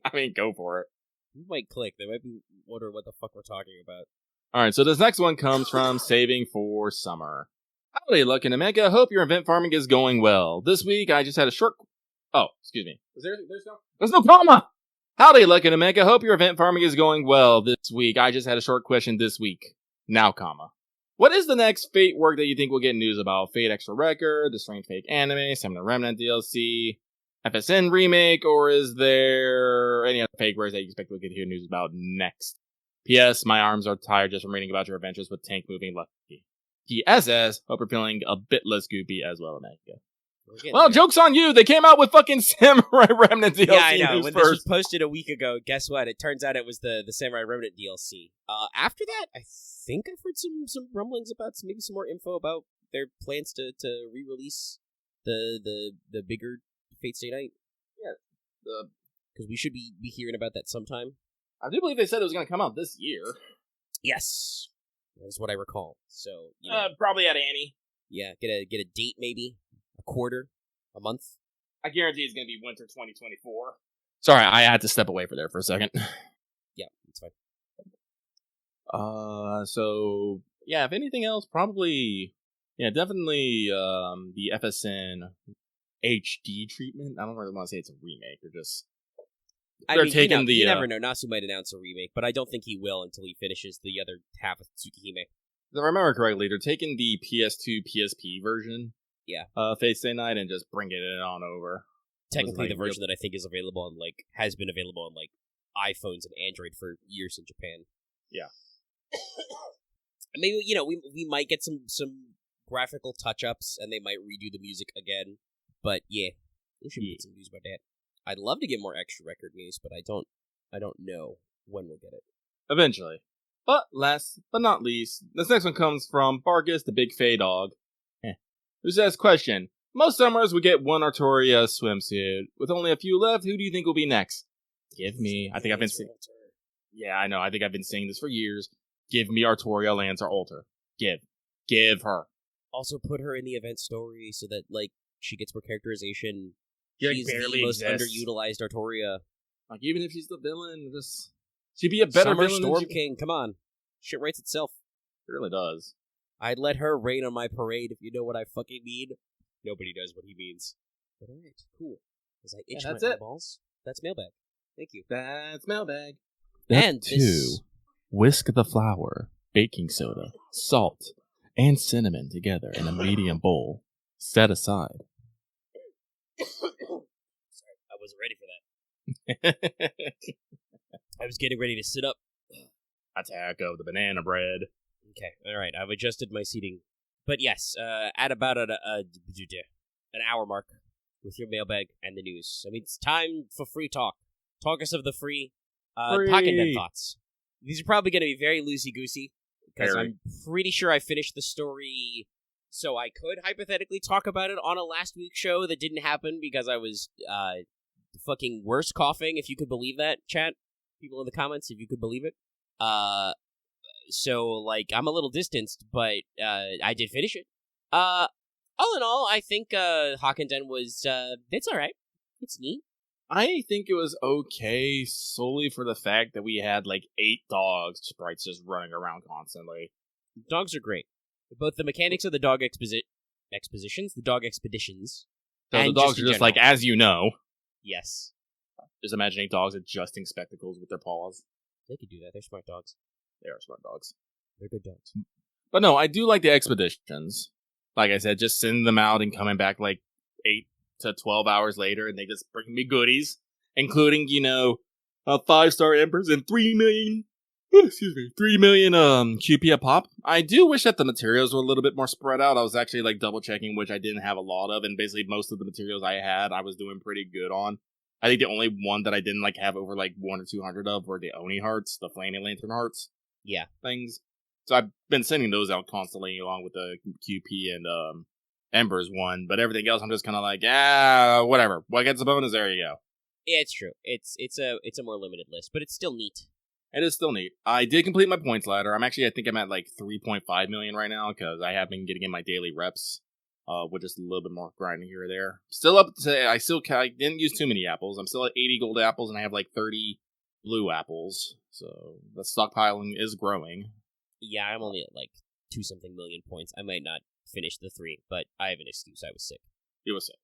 I mean, go for it. You might click. They might be wondering what the fuck we're talking about. Alright, so this next one comes from Saving for Summer. Howdy, Luck and Omega. Hope your event farming is going well. This week, I just had a short... Oh, excuse me. There's no comma! Howdy, Luck and Omega. Hope your event farming is going well this week. I just had a short question this week. Now, comma. What is the next Fate work that you think we'll get news about? Fate Extra Record, the Strange Fake Anime, Samurai Remnant DLC, FSN Remake, or is there any other fake works that you expect we'll get hear news about next? P.S. My arms are tired just from reading about your adventures with Tank Moving Lucky. P.S.S. Hope you're feeling a bit less goopy as well, Omega. Well, joke's on you! They came out with fucking Samurai Remnant DLC. Yeah, I know. News when first. This was posted a week ago, guess what? It turns out it was the Samurai Remnant DLC. After that, I think I've heard some rumblings about maybe some more info about their plans to re-release the bigger Fate Stay Night. Yeah, because we should be hearing about that sometime. I do believe they said it was going to come out this year. Yes, that's what I recall. So probably at Annie. Yeah, get a date maybe. A quarter, a month. I guarantee it's going to be winter 2024. Sorry, I had to step away for there for a second. Yeah, it's fine. So yeah, if anything else, probably, yeah, definitely the FSN HD treatment. I don't really want to say it's a remake or just I They're mean, taking you never know. Nasu might announce a remake, but I don't think he will until he finishes the other half of Tsukihime. If I remember correctly, they're taking the PS2 PSP version. Yeah. Fate Stay Night and just bringing it on over. Technically, the version that I think is available on has been available on iPhones and Android for years in Japan. Yeah. Maybe we might get some graphical touch ups, and they might redo the music again. But yeah, we should get some news about that. I'd love to get more extra record news, but I don't know when we'll get it. Eventually. But last but not least, this next one comes from Bargus, the Big Fey Dog, who says, question, most summers we get one Artoria swimsuit. With only a few left, who do you think will be next? Give me, I think I've been saying, yeah, I know, I think I've been saying this for years. Give me Artoria Lancer Alter. Give her. Also put her in the event story so that, she gets more characterization. Yeah, she's barely the most exists. underutilized Artoria. Even if she's the villain, she'd be a better Summer villain Storm than King, come on. Shit writes itself. It really does. I'd let her rain on my parade if you know what I fucking mean. Nobody knows what he means. But alright, cool. As I itch my eyeballs, that's mailbag. Thank you. That's mailbag. Step 2. Whisk the flour, baking soda, salt, and cinnamon together in a medium bowl. Set aside. Sorry, I wasn't ready for that. I was getting ready to sit up. Attack of the banana bread. Okay, alright, I've adjusted my seating. But yes, at about an hour mark with your mailbag and the news. I mean, it's time for free talk. Talk us of the free Hakkenden thoughts. These are probably going to be very loosey-goosey, because I'm pretty sure I finished the story, so I could hypothetically talk about it on a last week's show that didn't happen because I was fucking worse coughing, if you could believe that, chat. People in the comments, if you could believe it. So, I'm a little distanced, but I did finish it. All in all, I think Hakkenden was, it's alright. It's neat. I think it was okay solely for the fact that we had 8 dogs sprites just running around constantly. Dogs are great. Both the mechanics of the dog expositions, the dog expeditions. So and the dogs are just general. as you know. Yes. Just imagining dogs adjusting spectacles with their paws. They could do that. They're smart dogs. They are smart dogs. They're good dogs. But no, I do like the expeditions. Like I said, just sending them out and coming back 8 to 12 hours later, and they just bring me goodies, including, 5-star embers and 3 million QP a pop. I do wish that the materials were a little bit more spread out. I was actually double checking, which I didn't have a lot of, and basically most of the materials I had, I was doing pretty good on. I think the only one that I didn't have over 1 or 200 of were the Oni hearts, the flaming lantern hearts. Yeah. Things. So I've been sending those out constantly along with the QP and Embers one, but everything else I'm just kind of whatever. What gets a bonus? There you go. Yeah, it's true. It's a more limited list, but it's still neat. It is still neat. I did complete my points ladder. I think I'm at 3.5 million right now because I have been getting in my daily reps with just a little bit more grinding here or there. Still up to I didn't use too many apples. I'm still at 80 gold apples and I have 30 blue apples. So the stockpiling is growing. Yeah, I'm only at 2-something million points. I might not finish the 3, but I have an excuse. I was sick. You was sick.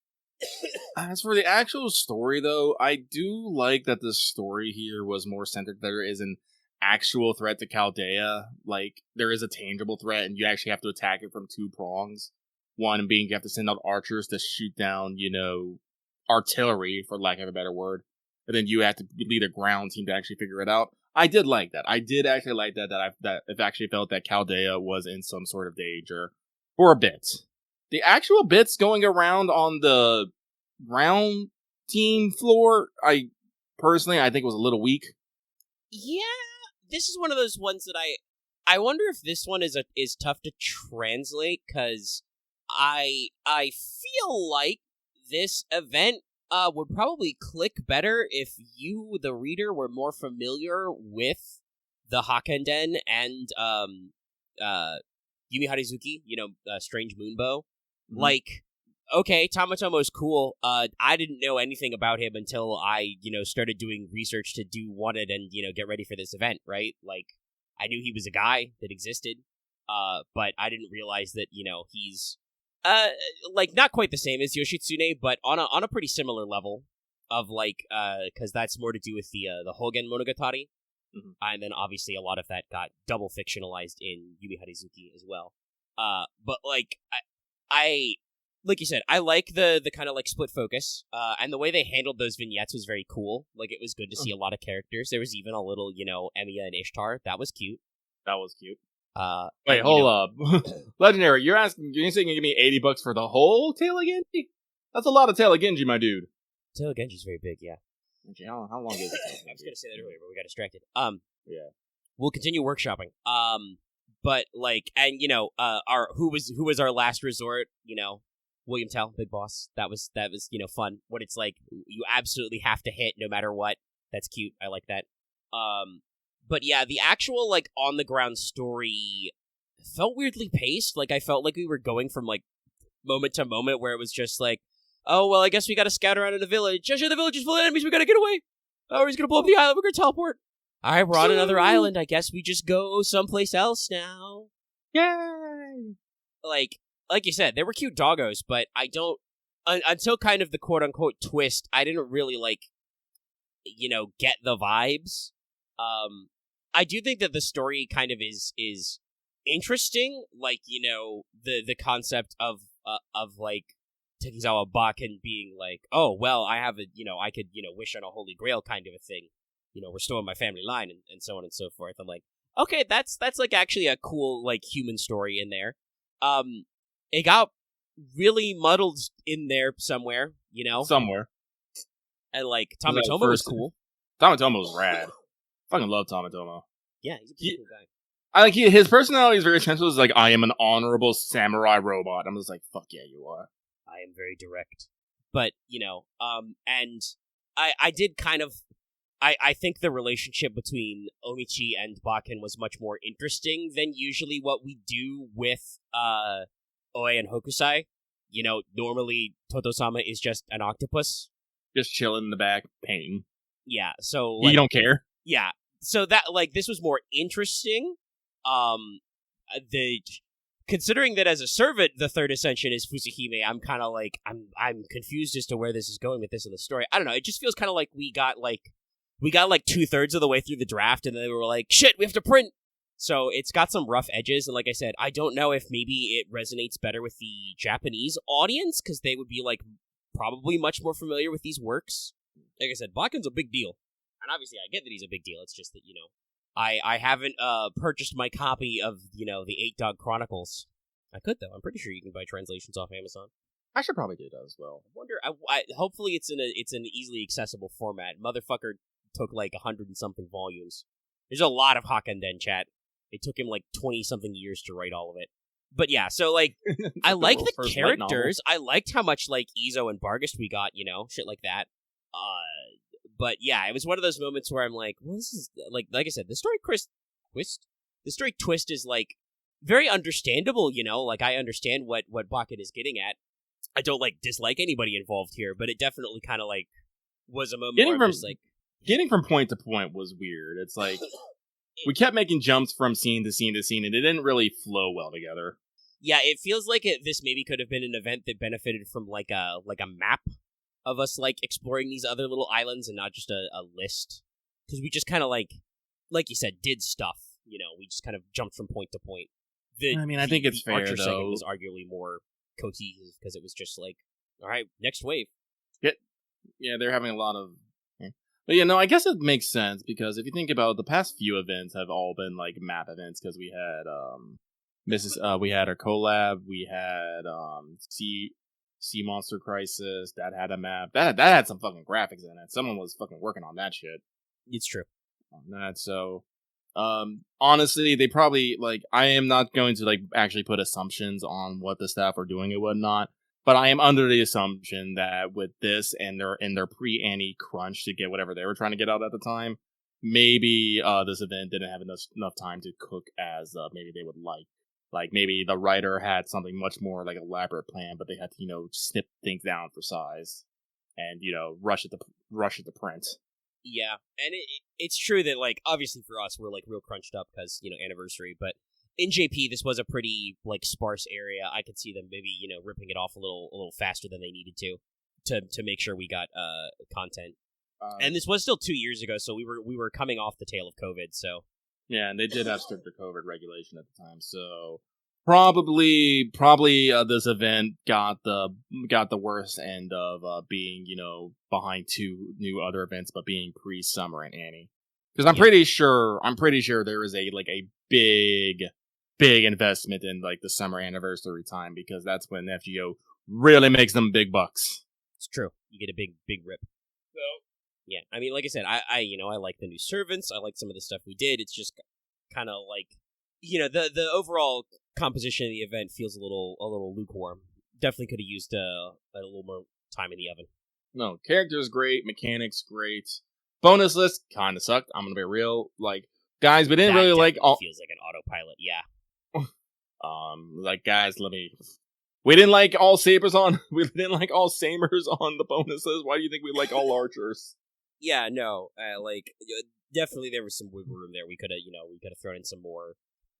As for the actual story, though, I do like that the story here was more centered. There is an actual threat to Chaldea. There is a tangible threat, and you actually have to attack it from 2 prongs. One being you have to send out archers to shoot down, artillery, for lack of a better word. And then you have to lead a ground team to actually figure it out. I did like that. I did actually like that I've actually felt that Chaldea was in some sort of danger for a bit. The actual bits going around on the ground team floor, I think was a little weak. Yeah, this is one of those ones that I wonder if this one is tough to translate, because I feel like this event would probably click better if you, the reader, were more familiar with the Hakkenden and Yumi Harizuki, Strange Moonbow. Mm-hmm. Okay, Tamatomo's cool. I didn't know anything about him until I, started doing research to do Wanted and, get ready for this event, right? I knew he was a guy that existed, but I didn't realize that, he's, not quite the same as Yoshitsune, but on a pretty similar level. of like because that's more to do with the Hogen Monogatari, Mhm. and then obviously a lot of that got double fictionalized in Yumi Harizuki as well. But like I like you said, I like the kind of like split focus, and the way they handled those vignettes was very cool. Like it was good to see a lot of characters. There was even a little, Emiya and Ishtar. That was cute. That was cute. and, Wait, hold up. Legendary, you're saying you can give me $80 for the whole Tail of Genji? That's a lot of Tail of Genji, my dude. Tail of Genji's very big, yeah. Okay, how long is it? I was gonna say that earlier, but we got distracted. Yeah. We'll continue workshopping. But like, and our who was our last resort? William Tell, Big Boss. That was fun. What it's like, you absolutely have to hit no matter what. That's cute. I like that. But yeah, the actual like on the ground story felt weirdly paced. Like I felt like we were going from like moment to moment where it was just like, oh well, I guess we got to scout around in the village. The village is full of enemies. We gotta get away. Oh, he's gonna blow up the island. We're gonna teleport. All right, we're on another island. I guess we just go someplace else now. Yay! Like you said, there were cute doggos, but I don't until kind of the quote unquote twist. I didn't really get the vibes. I do think that the story kind of is interesting. Like the concept of like Takizawa Bakken being like, oh well, I have I could wish on a holy grail kind of a thing. Restoring my family line and so on and so forth. I'm like, okay, that's like actually a cool like human story in there. It got really muddled in there somewhere, Somewhere. And like Tomatomo was cool. Tomatomo was rad. Fucking love Tomatomo. Yeah, he's a pretty cool guy. I like his personality is very central. It's like, I am an honorable samurai robot. I'm just like, fuck yeah, you are. I am very direct. But, and I did kind of I think the relationship between Omichi and Bakken was much more interesting than usually what we do with Oe and Hokusai. Normally Toto-sama is just an octopus. Just chilling in the back, painting. Yeah, so you don't care? Yeah. So that this was more interesting. Considering that as a servant, the third ascension is Fusahime, I'm kind of like I'm confused as to where this is going with this in the story. I don't know. It just feels kind of like we got 2/3 of the way through the draft, and then we were like, shit, we have to print. So it's got some rough edges, and like I said, I don't know if maybe it resonates better with the Japanese audience because they would be like probably much more familiar with these works. Like I said, Bakken's a big deal, and obviously I get that he's a big deal. It's just that I haven't purchased my copy of the Eight Dog Chronicles. I could though. I'm pretty sure you can buy translations off Amazon. I should probably do that as well. I wonder. Hopefully it's in an easily accessible format. Motherfucker took like 100 and something volumes. There's a lot of Hakkenden, chat. It took him like 20 something years to write all of it. But yeah, so like I like the characters. I liked how much like Izo and Bargast we got, shit like that. But yeah, it was one of those moments where I'm like, well, this is like I said, the story twist is like very understandable, like I understand what Bakken is getting at. I don't like dislike anybody involved here, but it definitely kind of like was a moment where I'm just like, getting from point to point was weird. It's like we kept making jumps from scene to scene to scene, and it didn't really flow well together. Yeah, it feels like this maybe could have been an event that benefited from like a map of us like exploring these other little islands and not just a list, because we just kind of like you said, did stuff. We just kind of jumped from point to point. I think it's fair Archer though. segment was arguably more cohesive because it was just like, all right, next wave. Yeah, they're having a lot of. But I guess it makes sense because if you think about it, the past few events have all been like map events because we had we had our collab, we had Sea Monster Crisis that had a map that had some fucking graphics in it. Someone was fucking working on that shit. It's true. On that, so honestly, they probably I am not going to actually put assumptions on what the staff are doing and whatnot. But I am under the assumption that with this and their pre-Annie crunch to get whatever they were trying to get out at the time, maybe this event didn't have enough time to cook as maybe they would like. Like maybe the writer had something much more elaborate plan, but they had to snip things down for size and rush it to print. Yeah, and it's true that obviously for us we're real crunched up because anniversary, but. In JP, this was a pretty sparse area. I could see them maybe ripping it off a little faster than they needed to. to make sure we got content. And this was still 2 years ago, so we were coming off the tail of COVID. So yeah, and they did have stricter COVID regulation at the time. So probably this event got the worst end of being behind two new other events, but being pre-Summer and Annie. Because I'm pretty sure there is a big investment in like the summer anniversary time, because that's when FGO really makes them big bucks. It's true. You get a big rip. So yeah, I mean, like I said, I like the new servants. I like some of the stuff we did. It's just kind of like the overall composition of the event feels a little lukewarm. Definitely could have used a little more time in the oven. No, characters great, mechanics great. Bonus list kind of sucked. I'm gonna be real. Like, guys, we didn't really like all. Feels like an autopilot. Yeah. Like, guys, we didn't like all sabers on. We didn't like all samers on the bonuses. Why do you think we like all archers? Yeah, no. Definitely there was some wiggle room there. We could have thrown in some more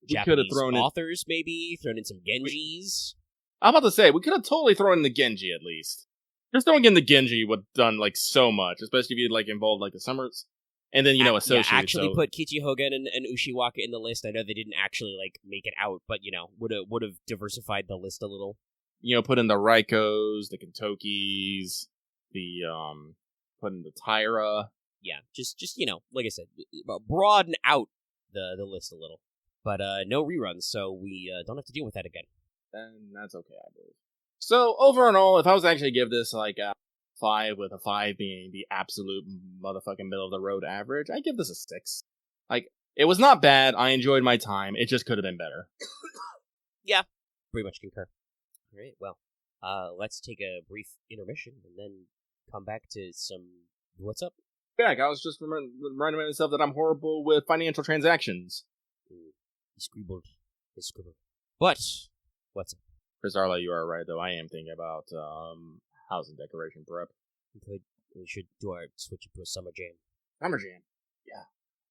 Japanese authors, maybe thrown in some Genjis. I'm about to say we could have totally thrown in the Genji at least. Just throwing in the Genji would have done like so much, especially if you like involved like the summers, and then associated. Yeah, actually put Kichi Hogen and Ushiwaka in the list. I know they didn't actually like make it out, but would have diversified the list a little. Put in the Raikos, the Kentokis, the put in the Tyra. Yeah, just like I said, broaden out the list a little, but no reruns, so we don't have to deal with that again. And that's okay, I believe. So, overall, if I was to actually give this, like, a 5, with a 5 being the absolute motherfucking middle-of-the-road average, I'd give this a 6. Like, it was not bad, I enjoyed my time, it just could have been better. Yeah, pretty much concur. Alright, well, let's take a brief intermission, and then come back to some what's up. Back, I was just reminding myself that I'm horrible with financial transactions. He scribbled. But, what's up? Chris Arla, you are right, though. I am thinking about house and decoration prep. We should do our switch into a summer jam. Summer jam? Yeah.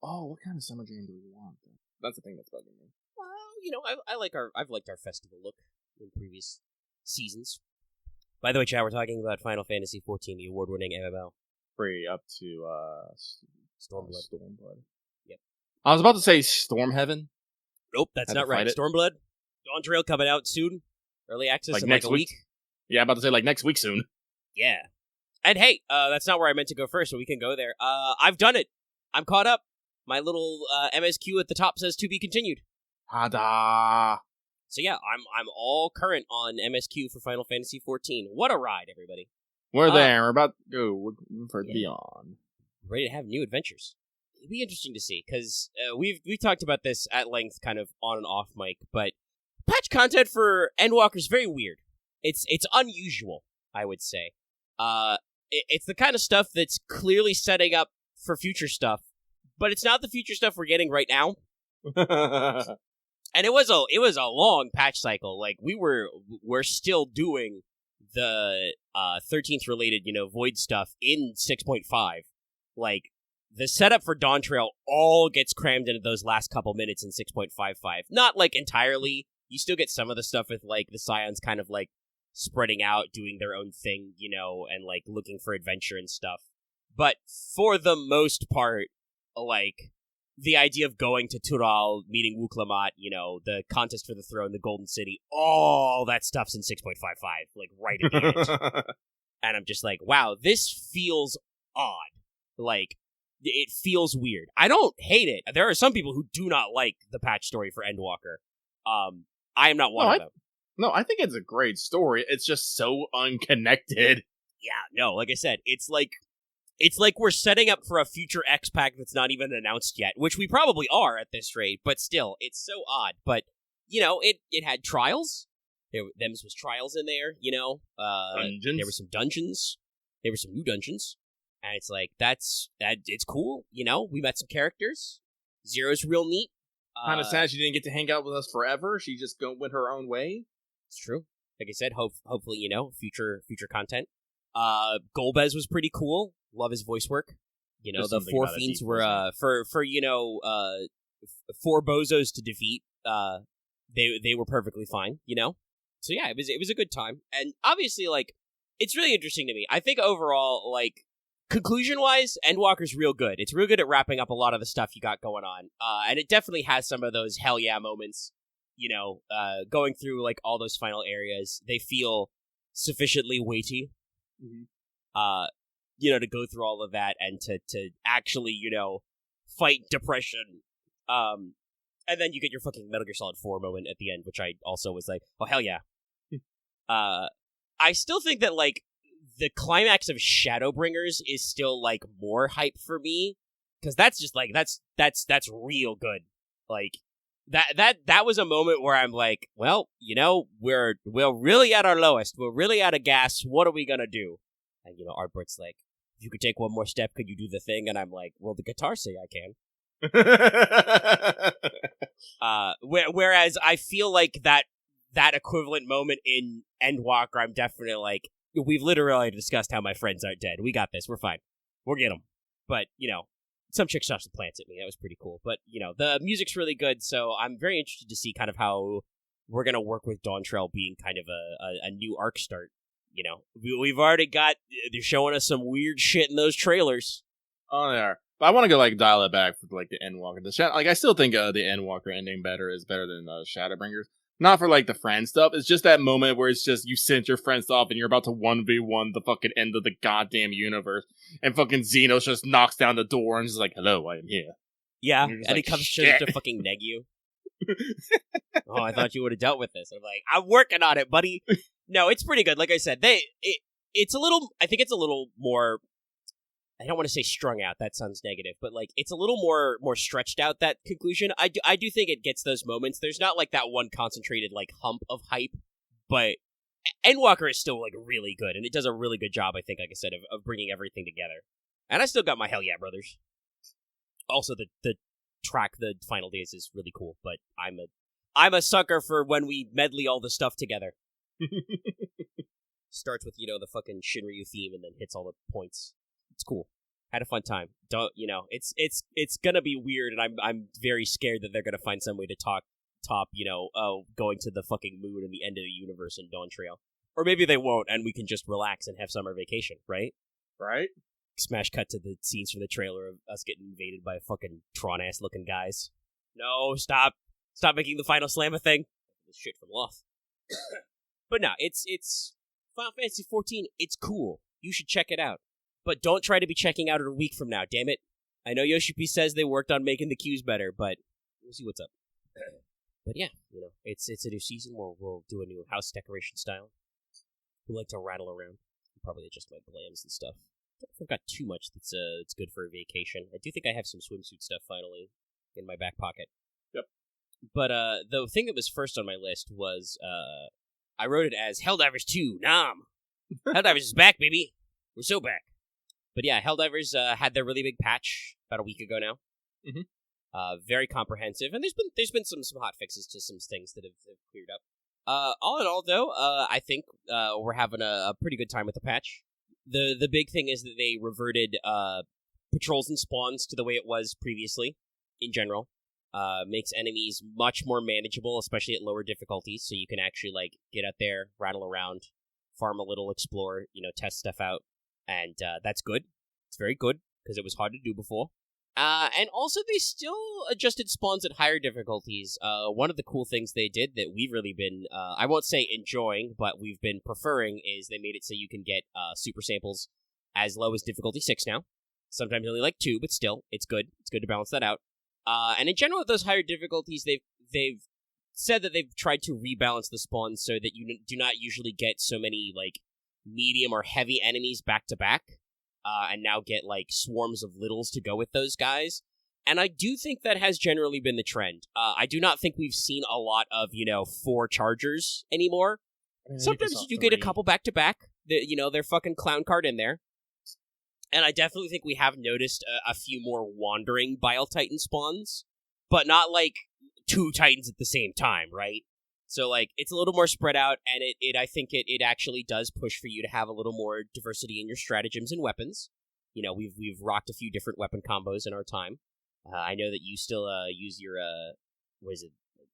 Oh, what kind of summer jam do we want? That's the thing that's bugging me. Well, I've liked our festival look in previous seasons. By the way, Chad, we're talking about Final Fantasy XIV, the award-winning MMO. Free up to Stormblood. Yep. I was about to say Stormheaven. Nope, that's not right. Stormblood. Dawn Trail coming out soon. Early access like in next like a week. Yeah, I'm about to say like next week soon. Yeah. And hey, that's not where I meant to go first, so we can go there. I've done it. I'm caught up. My little MSQ at the top says to be continued. Hada. So yeah, I'm all current on MSQ for Final Fantasy XIV. What a ride, everybody. We're there. We're about to go for Beyond. Ready to have new adventures. It'd be interesting to see, because we've talked about this at length, kind of on and off mic, but patch content for Endwalker is very weird. It's unusual, I would say. It's the kind of stuff that's clearly setting up for future stuff, but it's not the future stuff we're getting right now. And it was a long patch cycle. Like we're still doing the 13th related, Void stuff in 6.5. Like the setup for Dawn Trail all gets crammed into those last couple minutes in 6.55. Not like entirely. You still get some of the stuff with like the Scions kind of like spreading out, doing their own thing, and like looking for adventure and stuff. But for the most part, like the idea of going to Tural, meeting Wuklamat, the contest for the throne, the Golden City, all that stuff's in 6.55, like right at the end. And I'm just like, wow, this feels odd. Like, it feels weird. I don't hate it. There are some people who do not like the patch story for Endwalker. I am not one of them. No, I think it's a great story. It's just so unconnected. Yeah, no, like I said, it's like we're setting up for a future X pack that's not even announced yet, which we probably are at this rate, but still, it's so odd. But, it had trials. Them's was trials in there, Dungeons. There were some dungeons. There were some new dungeons. And it's like, it's cool, we met some characters. Zero's real neat. Kind of sad she didn't get to hang out with us forever. She just went her own way. It's true. Like I said, hopefully, future content. Golbez was pretty cool. Love his voice work. The four fiends were for 4 bozos to defeat. They were perfectly fine. So yeah, it was a good time. And obviously, like, it's really interesting to me. I think overall, like, conclusion-wise, Endwalker's real good. It's real good at wrapping up a lot of the stuff you got going on. And it definitely has some of those hell yeah moments, going through, like, all those final areas. They feel sufficiently weighty, to go through all of that and to actually, fight depression. And then you get your fucking Metal Gear Solid 4 moment at the end, which I also was like, oh, hell yeah. I still think that, like, the climax of Shadowbringers is still, like, more hype for me, because that's just, like, that's real good. Like, that was a moment where I'm like, well, we're really at our lowest. We're really out of gas. What are we gonna do? And, Artbert's like, if you could take one more step, could you do the thing? And I'm like, well, the guitars say I can. Whereas I feel like that equivalent moment in Endwalker, I'm definitely like, we've literally discussed how my friends aren't dead. We got this. We're fine. We'll get them. But, some chick shot some plants at me. That was pretty cool. But, the music's really good, so I'm very interested to see kind of how we're going to work with Dawntrail being kind of a new arc start. We've already got, they're showing us some weird shit in those trailers. Oh, they are. But I want to go, like, dial it back for, like, the Endwalker. I still think the Endwalker ending is better than Shadowbringers. Not for, like, the friend stuff. It's just that moment where it's just you sent your friends off and you're about to 1v1 the fucking end of the goddamn universe. And fucking Xenos just knocks down the door and is like, hello, I am here. Yeah, and like, he comes straight to fucking neg you. Oh, I thought you would have dealt with this. I'm like, I'm working on it, buddy. No, it's pretty good. Like I said, it's a little, I think it's a little more, I don't want to say strung out, that sounds negative, but like it's a little more stretched out, that conclusion. I do think it gets those moments. There's not like that one concentrated like hump of hype, but Endwalker is still like really good, and it does a really good job, I think, like I said, of bringing everything together. And I still got my Hell Yeah Brothers. Also, the track, the Final Days, is really cool, but I'm a sucker for when we medley all the stuff together. Starts with, the fucking Shinryu theme and then hits all the points. It's cool. Had a fun time. It's gonna be weird, and I'm very scared that they're gonna find some way to top, going to the fucking moon and the end of the universe in Dawntrail. Or maybe they won't, and we can just relax and have summer vacation, right? Right? Smash cut to the scenes from the trailer of us getting invaded by fucking Tron-ass looking guys. No, stop making the Final Slam a thing. This shit from Loth. But no, it's Final Fantasy XIV. It's cool. You should check it out. But don't try to be checking out it a week from now, damn it. I know Yoshi P says they worked on making the cues better, but we'll see what's up. But yeah, it's a new season. We'll do a new house decoration style. We like to rattle around. Probably adjust my blams and stuff. I don't think I've got too much that's good for a vacation. I do think I have some swimsuit stuff finally in my back pocket. Yep. But the thing that was first on my list was I wrote it as Helldivers 2, Nam! Helldivers is back, baby! We're so back. But yeah, Helldivers had their really big patch about a week ago now. Mm-hmm. Very comprehensive, and there's been some hot fixes to some things that have cleared up. All in all, though, I think we're having a pretty good time with the patch. The big thing is that they reverted patrols and spawns to the way it was previously, in general. Makes enemies much more manageable, especially at lower difficulties, so you can actually like get out there, rattle around, farm a little, explore, test stuff out, and that's good. It's very good, because it was hard to do before. And also, they still adjusted spawns at higher difficulties. One of the cool things they did that we've really been, I won't say enjoying, but we've been preferring, is they made it so you can get super samples as low as difficulty 6 now. Sometimes only like 2, but still, it's good. It's good to balance that out. And in general, with those higher difficulties, they've said that they've tried to rebalance the spawns so that you do not usually get so many, like, medium or heavy enemies back-to-back. And now get, like, swarms of littles to go with those guys. And I do think that has generally been the trend. I do not think we've seen a lot of, 4 chargers anymore. Sometimes you do get a couple back-to-back. They're fucking clown card in there. And I definitely think we have noticed a few more wandering Bile Titan spawns. But not, like, 2 Titans at the same time, right? So, like, it's a little more spread out, and I think it actually does push for you to have a little more diversity in your stratagems and weapons. We've rocked a few different weapon combos in our time. I know that you still use your, what is it,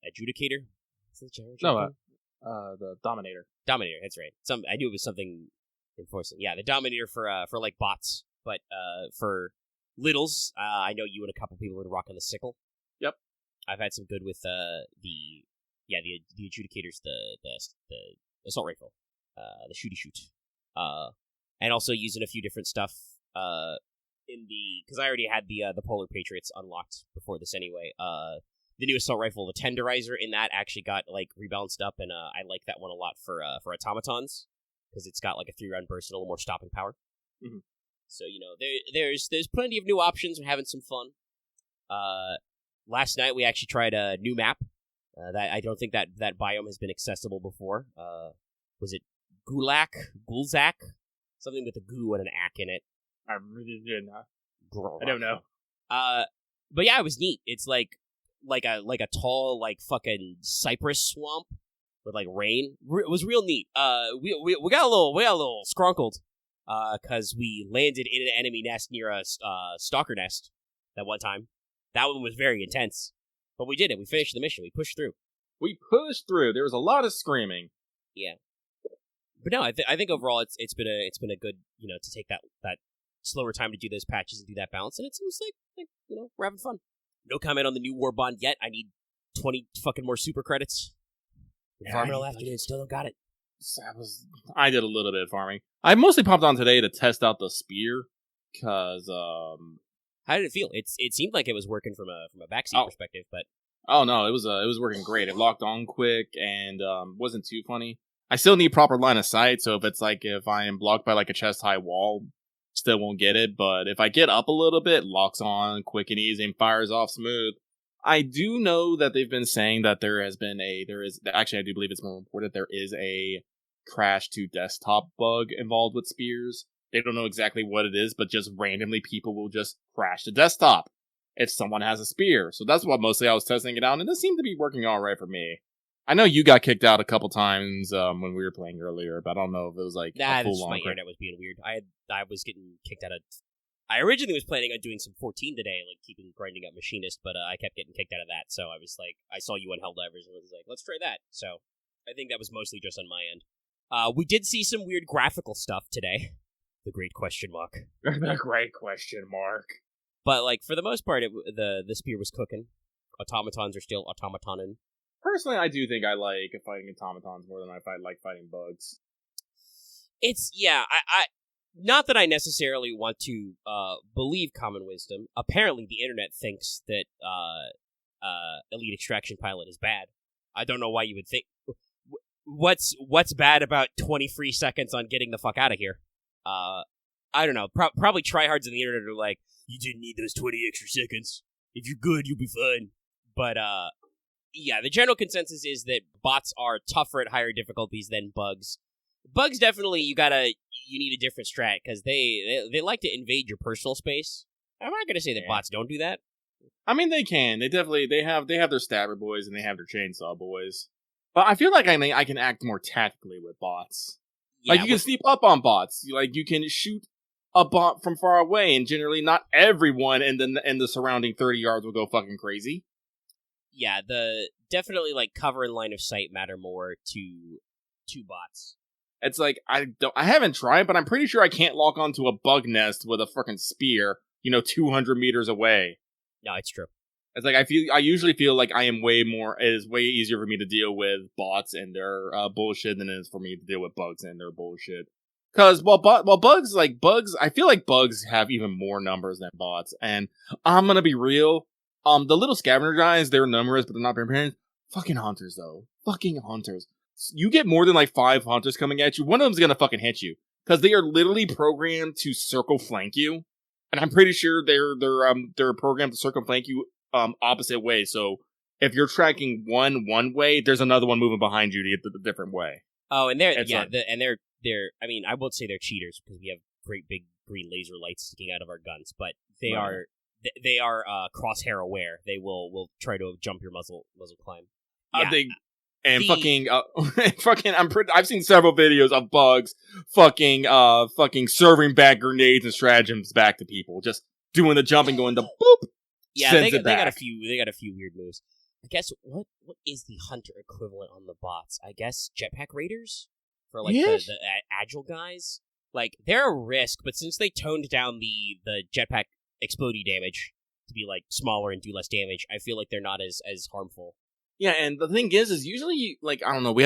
Adjudicator? Is it no, the Dominator. Dominator, that's right. I knew it was something Enforcing. Yeah, the Dominator for like bots, but for littles, I know you and a couple people have been rocking the sickle. Yep. I've had some good with the adjudicators, the assault rifle, the shooty shoot, and also using a few different stuff because I already had the Polar Patriots unlocked before this anyway. The new assault rifle, the tenderizer in that actually got like rebalanced up, and I like that one a lot for automatons because it's got like a 3-round burst and a little more stopping power. Mm-hmm. So there's plenty of new options. We're having some fun. Last night we actually tried a new map. That I don't think that biome has been accessible before. Was it Gulzak? Something with a goo and an ack in it. I really did not. I don't know. But yeah, it was neat. It's like a tall like fucking cypress swamp with like rain. It was real neat. We got a little scrunkled because we landed in an enemy nest near a stalker nest that one time. That one was very intense, but we did it. We finished the mission. We pushed through. There was a lot of screaming. Yeah, but no, I think overall it's been a good to take that slower time to do those patches and do that balance, and it seems like we're having fun. No comment on the new war bond yet. I need 20 fucking more super credits. Farming afternoon, still don't got it. I did a little bit of farming. I mostly popped on today to test out the spear because how did it feel? It seemed like it was working from a backseat perspective, but no, it was working great. It locked on quick and wasn't too funny. I still need proper line of sight, so if I am blocked by like a chest high wall, still won't get it. But if I get up a little bit, locks on quick and easy and fires off smooth. I do know that they've been saying that actually I do believe it's more reported there is a crash to desktop bug involved with spears. They don't know exactly what it is, but just randomly people will just crash the desktop if someone has a spear. So that's what mostly I was testing it out, and it seemed to be working all right for me. I know you got kicked out a couple times when we were playing earlier, but I don't know if it was like a full-on. My internet was being weird. I was getting kicked out of. I originally was planning on doing some 14 today, like grinding up machinist, but I kept getting kicked out of that. So I was like, I saw you on Helldivers and was like, let's try that. So I think that was mostly just on my end. We did see some weird graphical stuff today. The great question mark. The great question mark. But like for the most part, the spear was cooking. Automatons are still automatoning. Personally, I do think I like fighting automatons more than I like fighting bugs. I not that I necessarily want to believe common wisdom. Apparently, the internet thinks that Elite Extraction Pilot is bad. I don't know why you would think. What's bad about 20 free seconds on getting the fuck out of here? I don't know. Probably tryhards on the internet are like, you didn't need those 20 extra seconds. If you're good, you'll be fine. But yeah, the general consensus is that bots are tougher at higher difficulties than bugs. Bugs definitely you need a different strat because they like to invade your personal space. I'm not gonna say that bots don't do that. I mean, they can. They have their stabber boys and they have their chainsaw boys. But I feel like I can act more tactically with bots. Yeah, like you can sneak up on bots. Like you can shoot a bot from far away, and generally not everyone in the surrounding 30 yards will go fucking crazy. Yeah, definitely like cover and line of sight matter more to bots. It's like I haven't tried, but I'm pretty sure I can't lock onto a bug nest with a fucking spear, 200 meters away. No, it's true. It's like I usually feel like it is way easier for me to deal with bots and their bullshit than it is for me to deal with bugs and their bullshit. Because bugs, I feel like bugs have even more numbers than bots. And I'm gonna be real. The little scavenger guys, they're numerous, but they're not very apparent. Fucking hunters, though. Fucking hunters. You get more than like 5 hunters coming at you, one of them's gonna fucking hit you. Because they are literally programmed to circle flank you. And I'm pretty sure they're programmed to circle flank you opposite way. So if you're tracking one way, there's another one moving behind you to get the different way. Oh, and they're I mean, I would say they're cheaters because we have great big green laser lights sticking out of our guns, but they are crosshair aware. They will try to jump your muzzle climb. Yeah. I've seen several videos of bugs fucking serving back grenades and stratagems back to people, just doing the jumping, going to boop. Yeah, they got a few weird moves. I guess what is the hunter equivalent on the bots? I guess jetpack raiders for like the agile guys. like, they're a risk, but since they toned down the jetpack explodey damage to be, like, smaller and do less damage, I feel like they're not as harmful. Yeah, and the thing is usually, like, I don't know,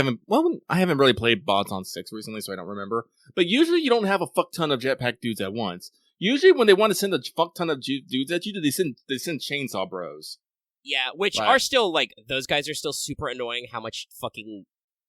I haven't really played bots on 6 recently, so I don't remember, but usually you don't have a fuck ton of jetpack dudes at once. Usually when they want to send a fuck ton of dudes at you, they send chainsaw bros. Yeah, which are still, like, those guys are still super annoying, how much fucking...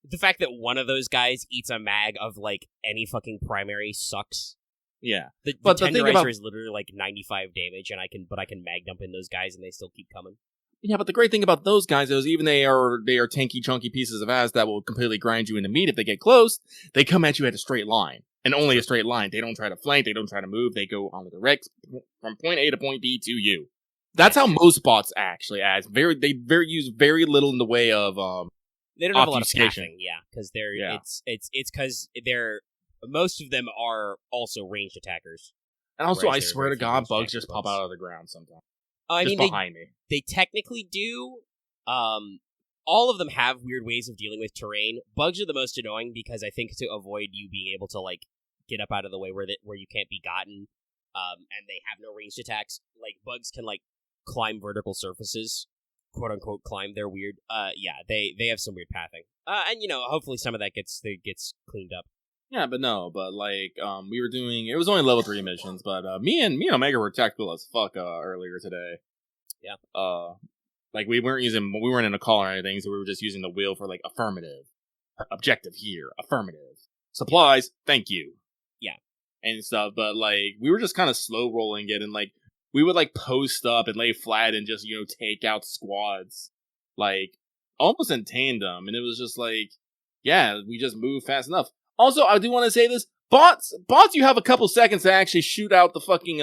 The fact that one of those guys eats a mag of, like, any fucking primary sucks. Yeah. The thing tenderizer about... is literally, like, 95 damage, and I can mag dump in those guys, and they still keep coming. Yeah, but the great thing about those guys is even they are tanky, chunky pieces of ass that will completely grind you into meat if they get close, they come at you at a straight line. And only a straight line. They don't try to flank, they don't try to move, they go on the direct from point A to point B to you. That's how most bots actually act. They use very little in the way of they don't have a lot of pathing, because it's because they're most of them are also ranged attackers. And also, I swear to God, bugs just pop out of the ground sometimes. I mean, behind me. They technically do. All of them have weird ways of dealing with terrain. Bugs are the most annoying because I think to avoid you being able to, like, get up out of the way where you can't be gotten, and they have no ranged attacks. Like, bugs can, like, climb vertical surfaces, quote unquote climb. They're weird. They have some weird pathing. And hopefully some of that gets cleaned up. Yeah, but like, we were doing, it was only level 3 missions, but me and Omega were tactical as fuck earlier today. Yeah. Like, we weren't in a call or anything, so we were just using the wheel for, like, affirmative. Objective here, affirmative. Supplies, thank you. Yeah. And stuff, but, like, we were just kind of slow rolling it, and, like, we would, like, post up and lay flat and just, take out squads. Like, almost in tandem, and it was just like, yeah, we just moved fast enough. Also, I do want to say this, bots, you have a couple seconds to actually shoot out the fucking,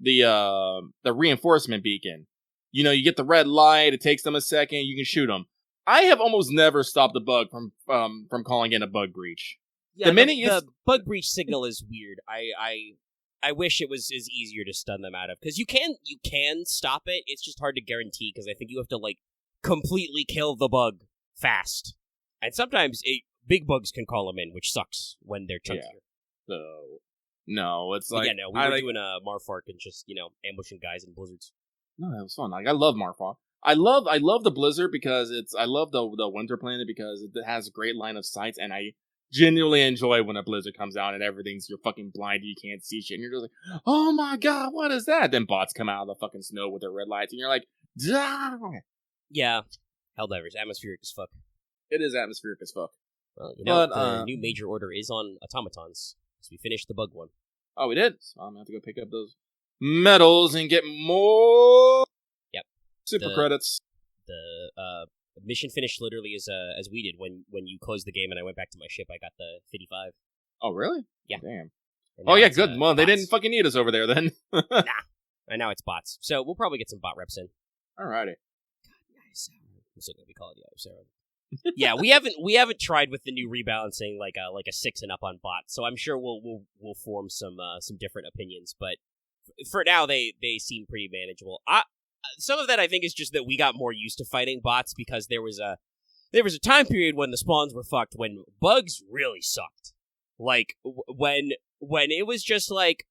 the reinforcement beacon. You get the red light, it takes them a second, you can shoot them. I have almost never stopped a bug from calling in a bug breach. Yeah, the bug breach signal is weird. I wish it was as easier to stun them out of, because you can stop it, it's just hard to guarantee, because I think you have to, like, completely kill the bug fast. And sometimes big bugs can call them in, which sucks when they're chunkier. Yeah. So, no, it's like... we were doing a Marfark and just, ambushing guys in blizzards. No, that was fun. Like, I love Marfark. I love the blizzard because I love the winter planet because it has a great line of sight, and I genuinely enjoy when a blizzard comes out and you're fucking blind, you can't see shit, and you're just like, oh my god, what is that? Then bots come out of the fucking snow with their red lights, and you're like, die! Yeah. Helldivers, atmospheric as fuck. It is atmospheric as fuck. Well, the new major order is on automatons, so we finished the bug one. Oh, we did? So I'm gonna have to go pick up those medals and get more super credits. The mission finished literally as we did when you closed the game and I went back to my ship. I got the 55. Oh, really? Yeah. Damn. Oh, yeah, good. Well, they didn't fucking need us over there then. Nah. And now it's bots. So we'll probably get some bot reps in. Alrighty. God, nice. I'm still gonna be calling you Sarah. Yeah, we haven't tried with the new rebalancing like a 6 and up on bots. So I'm sure we'll form some different opinions, but for now they seem pretty manageable. Some of that I think is just that we got more used to fighting bots because there was a time period when the spawns were fucked, when bugs really sucked. Like when it was just like,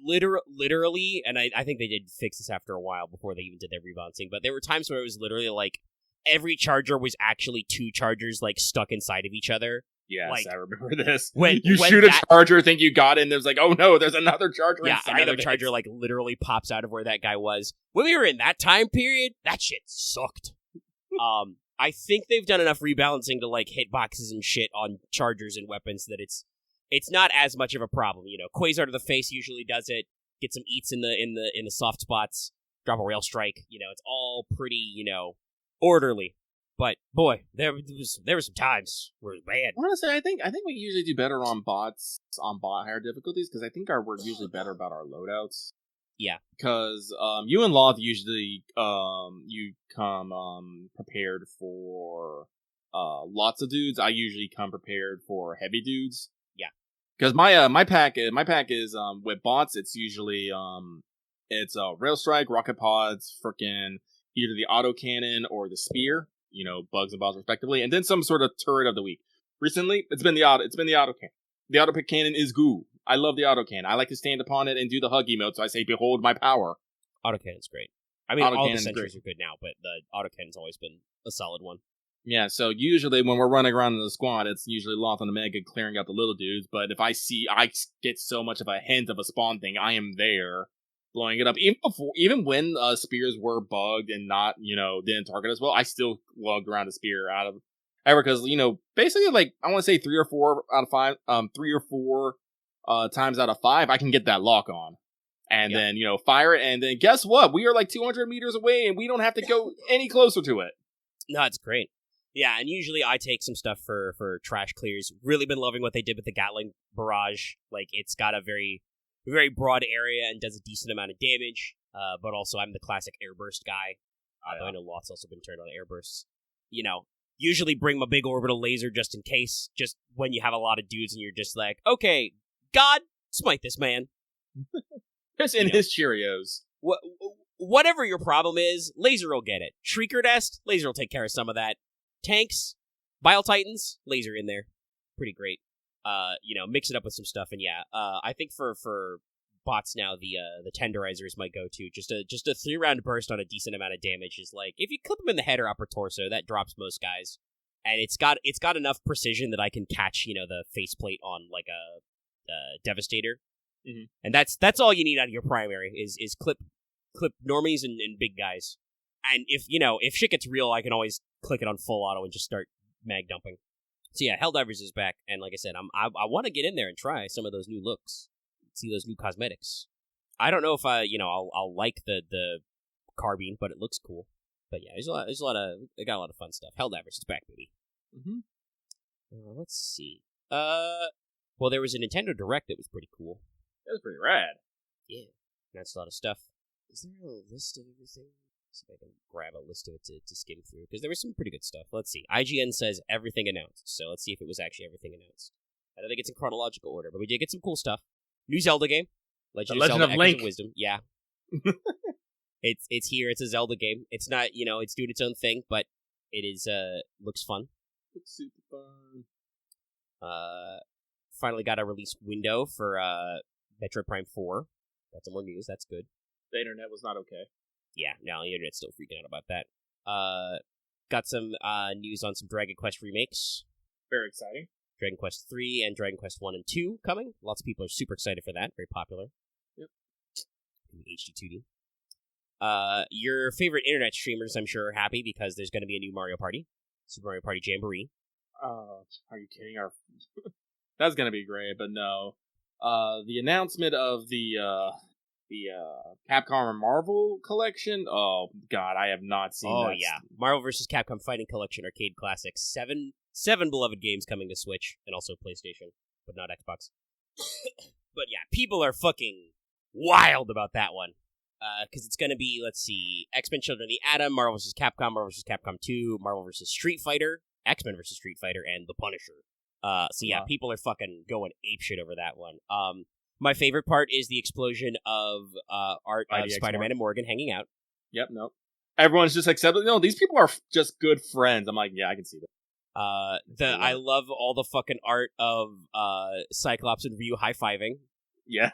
literally, and I think they did fix this after a while before they even did their rebalancing, but there were times where it was literally like every charger was actually 2 chargers like stuck inside of each other. Yes, like, I remember this. When shoot a charger, think you got it, and there's like, oh no, there's another charger inside. Yeah, another charger like literally pops out of where that guy was. When we were in that time period, that shit sucked. I think they've done enough rebalancing to like hit boxes and shit on chargers and weapons that it's not as much of a problem. Quasar to the face usually does it. Get some eats in the soft spots. Drop a rail strike. It's all pretty orderly. But boy, there were some times where it was bad. Honestly, I think we usually do better on bots on bot higher difficulties because I think we're usually better about our loadouts. Yeah, because you and Loth usually you come prepared for lots of dudes. I usually come prepared for heavy dudes. Yeah, because my pack is with bots. It's usually it's rail strike, rocket pods, frickin' either the autocannon or the spear. Bugs and bots respectively, and then some sort of turret of the week. Recently, it's been the autocannon. the auto pick cannon is goo. I love the auto cannon. I like to stand upon it and do the hug emote, so I say, behold my power. Autocannon's great. I mean, all the Autocannon's sentries great. are good now, but the autocannon's always been a solid one. Yeah, so usually when we're running around in the squad, it's usually Loth and Omega clearing out the little dudes, but if I get so much of a hint of a spawn thing, I am there, blowing it up. Even when spears were bugged and not, didn't target as well, I still lugged around a spear out of ever, because, basically, like, I want to say 3 or 4 times out of 5, I can get that lock on. And then, fire it, and then guess what? We are like 200 meters away, and we don't have to go any closer to it. No, it's great. Yeah, and usually I take some stuff for trash clears. Really been loving what they did with the Gatling barrage. Like, it's got a very, very broad area and does a decent amount of damage. But also, I'm the classic airburst guy. Though I know Loth's also been turned on airbursts. Usually bring my big orbital laser just in case. Just when you have a lot of dudes and you're just like, okay, God, smite this man. Just in his Cheerios. Whatever your problem is, laser will get it. Shrieker Nest, laser will take care of some of that. Tanks, Bile Titans, laser in there. Pretty great. Mix it up with some stuff, and I think for bots now, the Tenderizer is my go-to. Just a 3-round burst on a decent amount of damage is like, if you clip them in the head or upper torso, that drops most guys. And it's got enough precision that I can catch, the faceplate on like a Devastator. Mm-hmm. And that's all you need out of your primary is clip normies and big guys. And if shit gets real, I can always click it on full auto and just start mag dumping. So yeah, Helldivers is back, and like I said, I want to get in there and try some of those new looks, see those new cosmetics. I don't know if I'll like the carbine, but it looks cool. But yeah, they got a lot of fun stuff. Helldivers is back, baby. Mm-hmm. Let's see. Well, there was a Nintendo Direct that was pretty cool. That was pretty rad. Yeah, that's a lot of stuff. Is there a list of everything? See if I can grab a list of it to skim through, because there was some pretty good stuff. Let's see. IGN says everything announced, so let's see if it was actually everything announced. I don't think it's in chronological order, but we did get some cool stuff. New Zelda game. Legend of Zelda: Echoes of Wisdom. Yeah. It's here. It's a Zelda game. It's not, it's doing its own thing, but it is, looks fun. Looks super fun. Finally got a release window for, Metroid Prime 4. Got some more news. That's good. The internet was not okay. Yeah, no, the internet's still freaking out about that. Got some news on some Dragon Quest remakes. Very exciting. Dragon Quest 3 and Dragon Quest 1 and 2 coming. Lots of people are super excited for that. Very popular. Yep. HD 2D. Your favorite internet streamers, I'm sure, are happy because there's going to be a new Mario Party. Super Mario Party Jamboree. Are you kidding? That's going to be great, but no. The announcement of the Capcom and Marvel collection. Oh God, I have not seen. Oh yeah, Marvel vs. Capcom Fighting Collection Arcade Classics. Seven beloved games coming to Switch and also PlayStation, but not Xbox. But yeah, people are fucking wild about that one. Because it's going to be, let's see, X-Men Children of the Atom, Marvel vs. Capcom, Marvel vs. Capcom 2, Marvel vs. Street Fighter, X-Men vs. Street Fighter, and The Punisher. So yeah, people are fucking going apeshit over that one. My favorite part is the explosion of art of Spider-Man and Morgan hanging out. Yep, nope. Everyone's just accepting. No, these people are just good friends. I'm like, yeah, I can see that. I love all the fucking art of Cyclops and Ryu high-fiving. Yeah.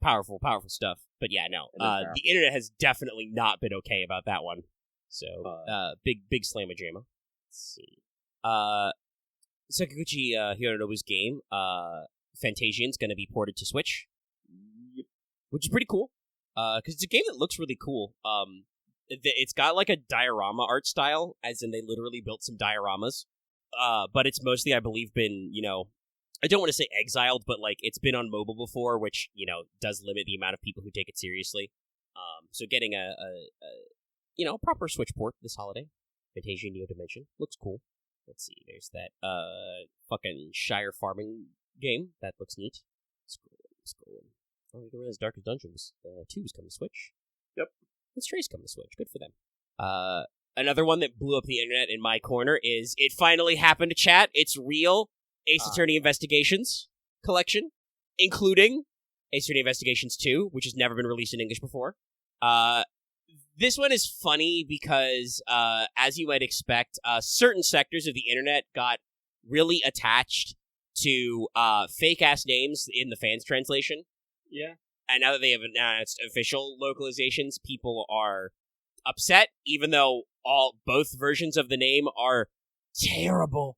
Powerful stuff. But yeah, no. The internet has definitely not been okay about that one. So, big slamma-jamma. Let's see. Sakaguchi Hironobu's game, Fantasian's going to be ported to Switch. Yep. Which is pretty cool. Because it's a game that looks really cool. It's got like a diorama art style, as in they literally built some dioramas. But it's mostly, I believe, been, I don't want to say exiled, but like it's been on mobile before, which, does limit the amount of people who take it seriously. So getting a proper Switch port this holiday, Fantasia Neo Dimension, looks cool. Let's see, there's that fucking Shire farming game. That looks neat. Scrolling. Oh, you can run as Darkest Dungeons. 2's coming to Switch. Yep. And Stray's coming to Switch. Good for them. Another one that blew up the internet in my corner is It Finally Happened, Chat. It's real. Ace Attorney Investigations collection, including Ace Attorney Investigations 2, which has never been released in English before. This one is funny because, as you might expect, certain sectors of the internet got really attached to fake-ass names in the fans' translation. Yeah. And now that they have announced official localizations, people are upset, even though both versions of the name are terrible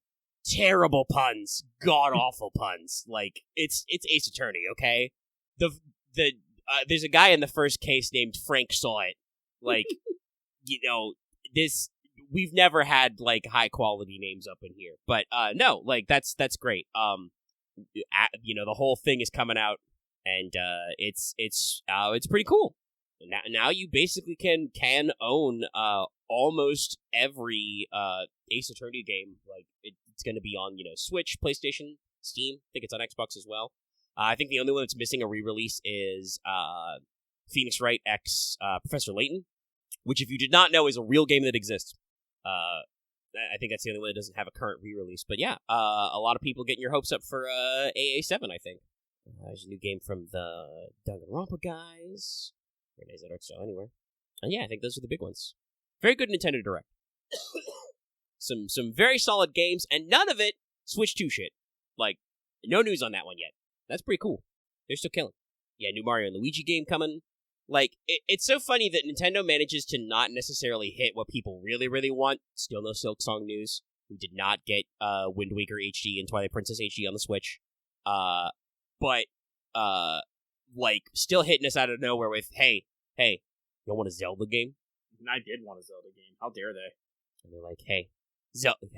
puns, god-awful puns. Like, it's Ace Attorney, okay? There's a guy in the first case named Frank Saw It. Like, we've never had, like, high-quality names up in here. But, no, like, that's great. The whole thing is coming out, and it's pretty cool. Now you basically can own almost every Ace Attorney game. Like, it's going to be on Switch, PlayStation, Steam. I think it's on Xbox as well. I think the only one that's missing a re-release is Phoenix Wright X Professor Layton, which, if you did not know, is a real game that exists. I think that's the only one that doesn't have a current re-release. But yeah, a lot of people getting your hopes up for AA7, I think. There's a new game from the Danganronpa guys. Very nice art style anywhere. And yeah, I think those are the big ones. Very good Nintendo Direct. some very solid games, and none of it Switch 2 shit. Like, no news on that one yet. That's pretty cool. They're still killing. Yeah, new Mario and Luigi game coming. Like, it's so funny that Nintendo manages to not necessarily hit what people really, really want. Still no Silk Song news. We did not get Wind Waker HD and Twilight Princess HD on the Switch. But still hitting us out of nowhere with, hey, you want a Zelda game? And I did want a Zelda game. How dare they? And they're like, hey,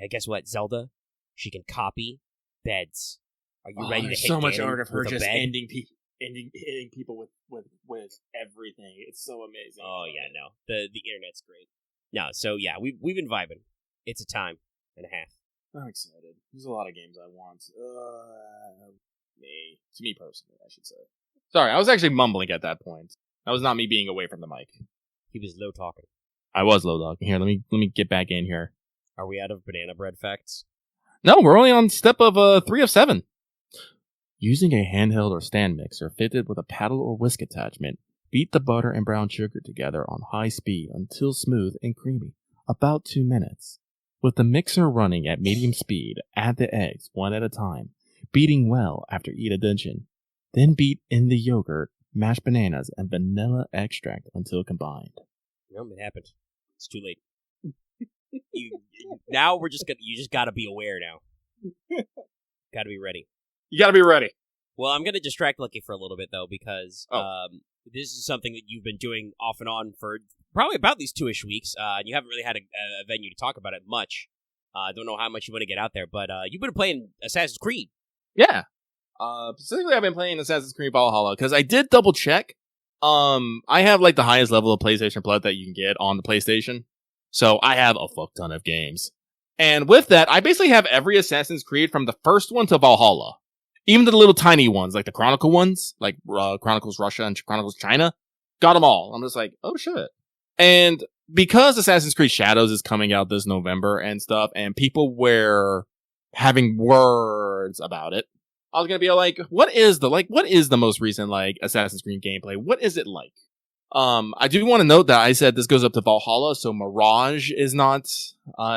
guess what, Zelda? She can copy beds. Are you ready to hit so much Ganon art of her with a just bed? hitting people with everything. It's so amazing. Oh yeah, no, the internet's great. No, so yeah, we've been vibing. It's a time and a half. I'm excited. There's a lot of games I want. To me personally, I should say. Sorry, I was actually mumbling at that point. That was not me being away from the mic. He was low talking. I was low talking. Here, let me get back in here. Are we out of banana bread facts? No, we're only on step of 3 of 7. Using a handheld or stand mixer fitted with a paddle or whisk attachment, beat the butter and brown sugar together on high speed until smooth and creamy, about 2 minutes. With the mixer running at medium speed, add the eggs one at a time, beating well after each addition. Then beat in the yogurt, mashed bananas, and vanilla extract until combined. No, it happened. It's too late. You just gotta be aware now. Gotta be ready. You gotta be ready. Well, I'm gonna distract Lucky for a little bit though, because this is something that you've been doing off and on for probably about these 2-ish weeks. And you haven't really had a venue to talk about it much. I don't know how much you want to get out there, but you've been playing Assassin's Creed. Yeah. Specifically, I've been playing Assassin's Creed Valhalla because I did double check. I have like the highest level of PlayStation Plus that you can get on the PlayStation, so I have a fuck ton of games. And with that, I basically have every Assassin's Creed from the first one to Valhalla, even the little tiny ones, like the Chronicle ones, like Chronicles Russia and Chronicles China. Got them all. I'm just like, oh shit. And because Assassin's Creed Shadows is coming out this November and stuff, and people were having words about it, I was gonna be like, what is the most recent like Assassin's Creed gameplay? What is it like? I do want to note that I said this goes up to Valhalla, so Mirage is not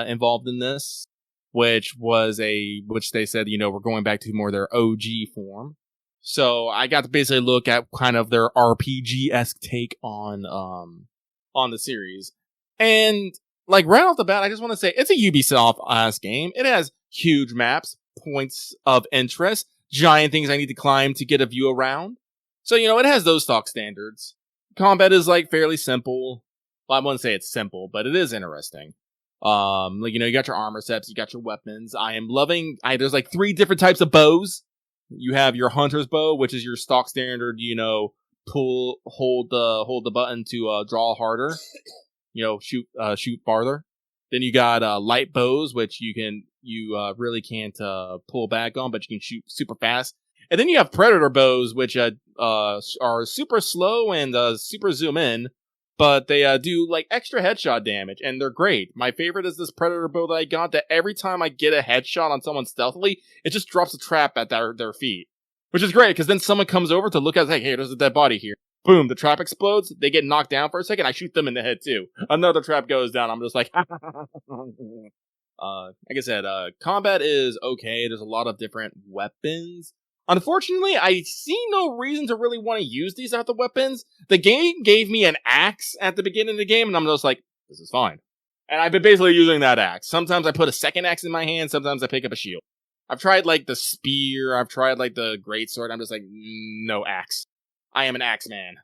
involved in this, which they said, we're going back to more their OG form. So I got to basically look at kind of their RPG-esque take on the series. And like right off the bat, I just want to say it's a Ubisoft-ass game. It has huge maps, points of interest, giant things I need to climb to get a view around. So, it has those stock standards. Combat is like fairly simple. Well, I wouldn't say it's simple, but it is interesting. You got your armor sets, you got your weapons. There's like 3 different types of bows. You have your hunter's bow, which is your stock standard, hold the button to draw harder, shoot farther. Then you got light bows, which you really can't pull back on, but you can shoot super fast. And then you have predator bows, which are super slow and super zoom in, but they do like extra headshot damage, and they're great. My favorite is this predator bow that I got, that every time I get a headshot on someone stealthily, it just drops a trap at their feet, which is great, because then someone comes over to look at, hey, there's a dead body here. Boom, the trap explodes, they get knocked down for a second, I shoot them in the head too. Another trap goes down, I'm just like, Like I said, combat is okay. There's a lot of different weapons. Unfortunately, I see no reason to really want to use these other weapons. The game gave me an axe at the beginning of the game, and I'm just like, this is fine. And I've been basically using that axe. Sometimes I put a second axe in my hand, sometimes I pick up a shield. I've tried, like, the spear, I've tried, like, the greatsword, I'm just like, no axe. I am an axe man.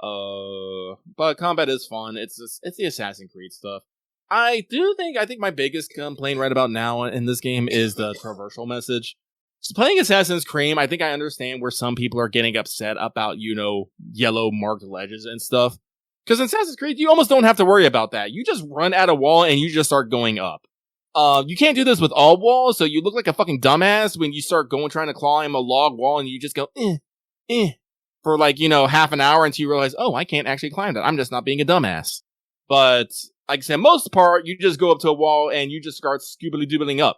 But combat is fun. It's the Assassin's Creed stuff. I think my biggest complaint right about now in this game is the traversal message. So playing Assassin's Creed, I think I understand where some people are getting upset about, yellow marked ledges and stuff. Because in Assassin's Creed, you almost don't have to worry about that. You just run at a wall and you just start going up. You can't do this with all walls, so you look like a fucking dumbass when you start trying to climb a log wall and you just go, for half an hour until you realize, oh, I can't actually climb that. I'm just not being a dumbass. But, like I said, most part, you just go up to a wall and you just start scoobily-doobling up.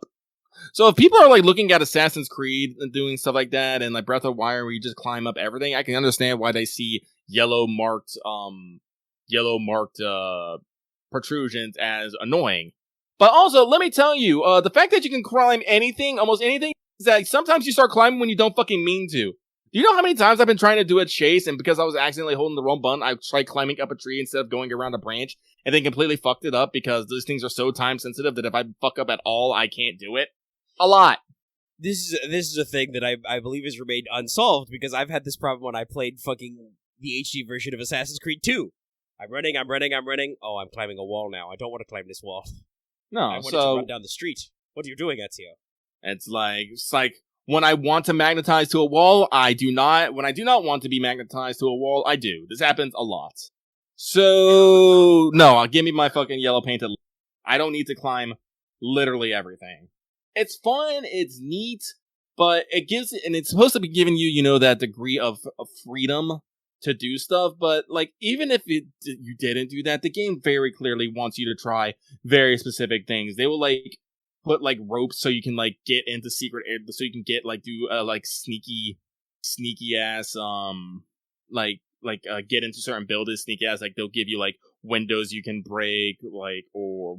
So if people are, looking at Assassin's Creed and doing stuff like that, and, Breath of Fire where you just climb up everything, I can understand why they see yellow marked protrusions as annoying. But also, let me tell you, the fact that you can climb anything, almost anything, is that sometimes you start climbing when you don't fucking mean to. Do you know how many times I've been trying to do a chase, and because I was accidentally holding the wrong button, I tried climbing up a tree instead of going around a branch, and then completely fucked it up because those things are so time sensitive that if I fuck up at all, I can't do it. A lot. This is a thing that I believe has remained unsolved, because I've had this problem when I played fucking the HD version of Assassin's Creed 2. I'm running. Oh, I'm climbing a wall now. I don't want to climb this wall. No, I wanted to run down the street. What are you doing, Ezio? It's like when I want to magnetize to a wall, I do not. When I do not want to be magnetized to a wall, I do. This happens a lot. So no, give me my fucking yellow painted. I don't need to climb literally everything. It's fun, it's neat, but it's supposed to be giving you, that degree of freedom to do stuff, but, even if you didn't do that, the game very clearly wants you to try very specific things. They will, put, ropes so you can, get into secret air, so you can get, do, sneaky ass, get into certain buildings, sneaky ass, they'll give you, windows you can break, or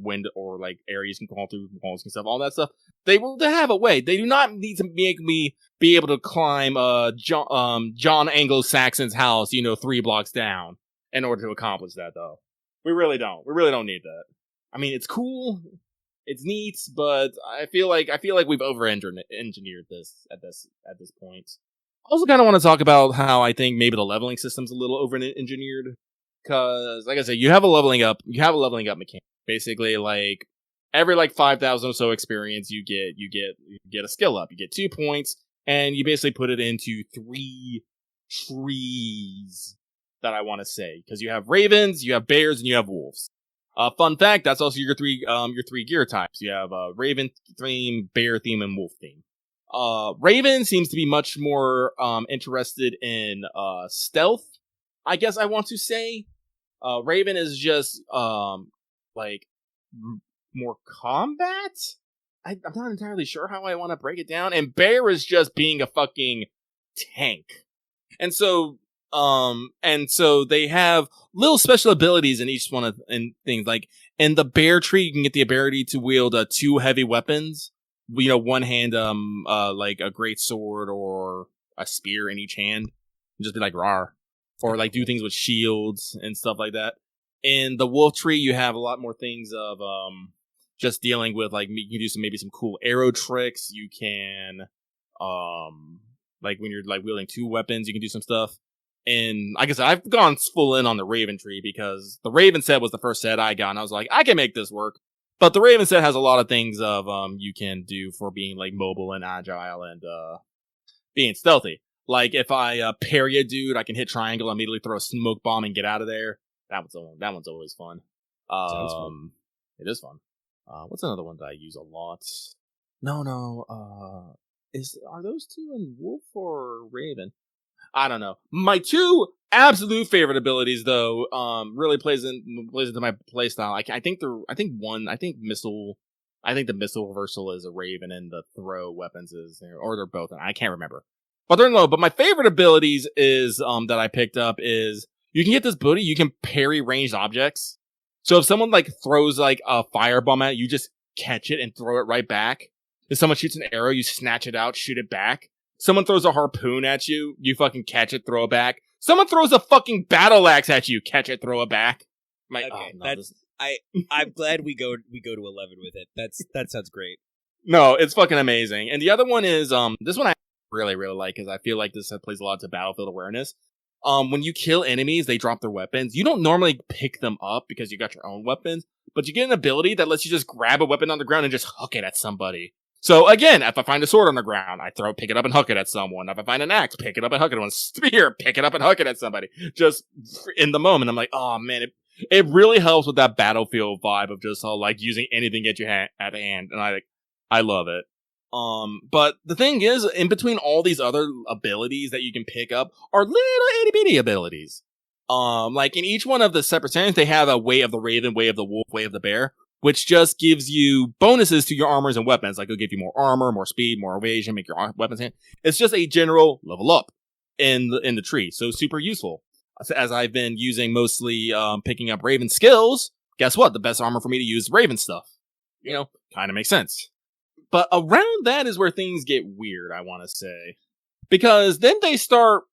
areas you can crawl through walls and stuff, all that stuff. They have a way. They do not need to make me be able to climb John Anglo-Saxon's house, 3 blocks down in order to accomplish that, though. We really don't. We really don't need that. I mean, it's cool, it's neat, but I feel like we've over-engineered this at this point. I also kind of want to talk about how I think maybe the leveling system's a little over-engineered. Because, like I said, you have a leveling up mechanic. Basically, every 5,000 or so experience, you get a skill up. You get 2 points, and you basically put it into 3 trees that I want to say. Because you have ravens, you have bears, and you have wolves. Fun fact, that's also your three gear types. You have raven theme, bear theme, and wolf theme. Raven seems to be much more interested in stealth, I guess I want to say. Raven is just more combat. I'm not entirely sure how I want to break it down. And bear is just being a fucking tank. And so they have little special abilities in each one of things. In the bear tree, you can get the ability to wield 2 heavy weapons. One hand, a great sword or a spear in each hand. Just be rawr. Or do things with shields and stuff like that. In the wolf tree, you have a lot more things of just dealing with you can do some cool arrow tricks. You can when you're wielding 2 weapons, you can do some stuff. And like I said, I've gone full in on the Raven tree because the Raven set was the first set I got, and I was like, I can make this work. But the Raven set has a lot of things of you can do for being mobile and agile and being stealthy. If I parry a dude, I can hit triangle, immediately throw a smoke bomb and get out of there. That one's always fun. Sounds fun. It is fun. What's another one that I use a lot? No. Are those 2 in Wolf or Raven? I don't know. My 2 absolute favorite abilities, though, really plays into my playstyle. I think the missile reversal is a Raven, and the throw weapons is, or they're both. I can't remember. But they're low. But my favorite abilities is that I picked up is you can get this ability. You can parry ranged objects. So if someone throws a firebomb at you, just catch it and throw it right back. If someone shoots an arrow, you snatch it out, shoot it back. Someone throws a harpoon at you, you fucking catch it, throw it back. Someone throws a fucking battle axe at you, catch it, throw it back. I'm glad we go to 11 with it. That sounds great. No, it's fucking amazing. And the other one is this one I really like because I feel like this plays a lot to battlefield awareness. When you kill enemies, they drop their weapons. You don't normally pick them up because you got your own weapons, but you get an ability that lets you just grab a weapon on the ground and just hook it at somebody. So again, if I find a sword on the ground, I pick it up and hook it at someone. If I find an axe, pick it up and hook it at one. Spear, pick it up and hook it at somebody. Just in the moment, I'm like, oh man, it really helps with that battlefield vibe of just all like using anything at your at hand, and I love it. But the thing is, in between all these other abilities that you can pick up are little itty bitty abilities. Like in each one of the separate standings, they have a way of the raven, way of the wolf, way of the bear, which just gives you bonuses to your armors and weapons. Like it'll give you more armor, more speed, more evasion, make your weapons hand. It's just a general level up in the tree. So super useful. As I've been using mostly, picking up raven skills, guess what? The best armor for me to use is raven stuff. You know, kind of makes sense. But around that is where things get weird, I want to say. Because then they start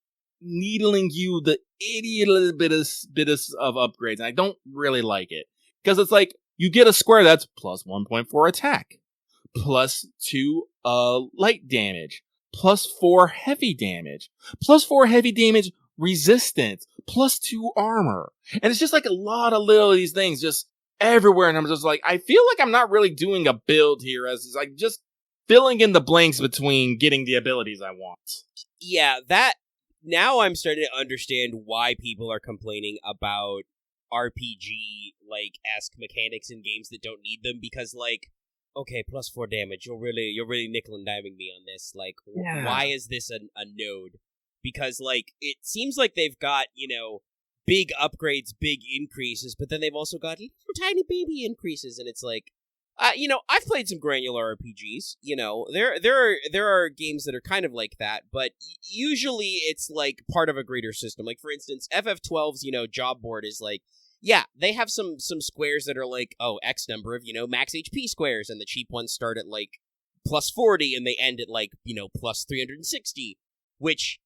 needling you the idiot little bit of upgrades. And I don't really like it. Because it's like, you get a square that's plus 1.4 attack, plus 2 light damage, plus 4 heavy damage, plus 4 heavy damage resistance, plus 2 armor. And it's just like a lot of little these things just everywhere. And I'm just like, I feel like I'm not really doing a build here, as it's like just filling in the blanks between getting the abilities I want. Yeah, now I'm starting to understand why people are complaining about RPG esque mechanics in games that don't need them, because like, okay, plus 4 damage, you're really nickel and diming me on this. Like, why is this a node? Because like, it seems like they've got, big upgrades, big increases, but then they've also got little tiny baby increases, and it's like, I've played some granular RPGs. There are games that are kind of like that, but usually it's like part of a greater system. Like for instance, FF12's job board is like, yeah, they have some squares that are like, oh, X number of max HP squares, and the cheap ones start at like plus 40 and they end at like plus 360, which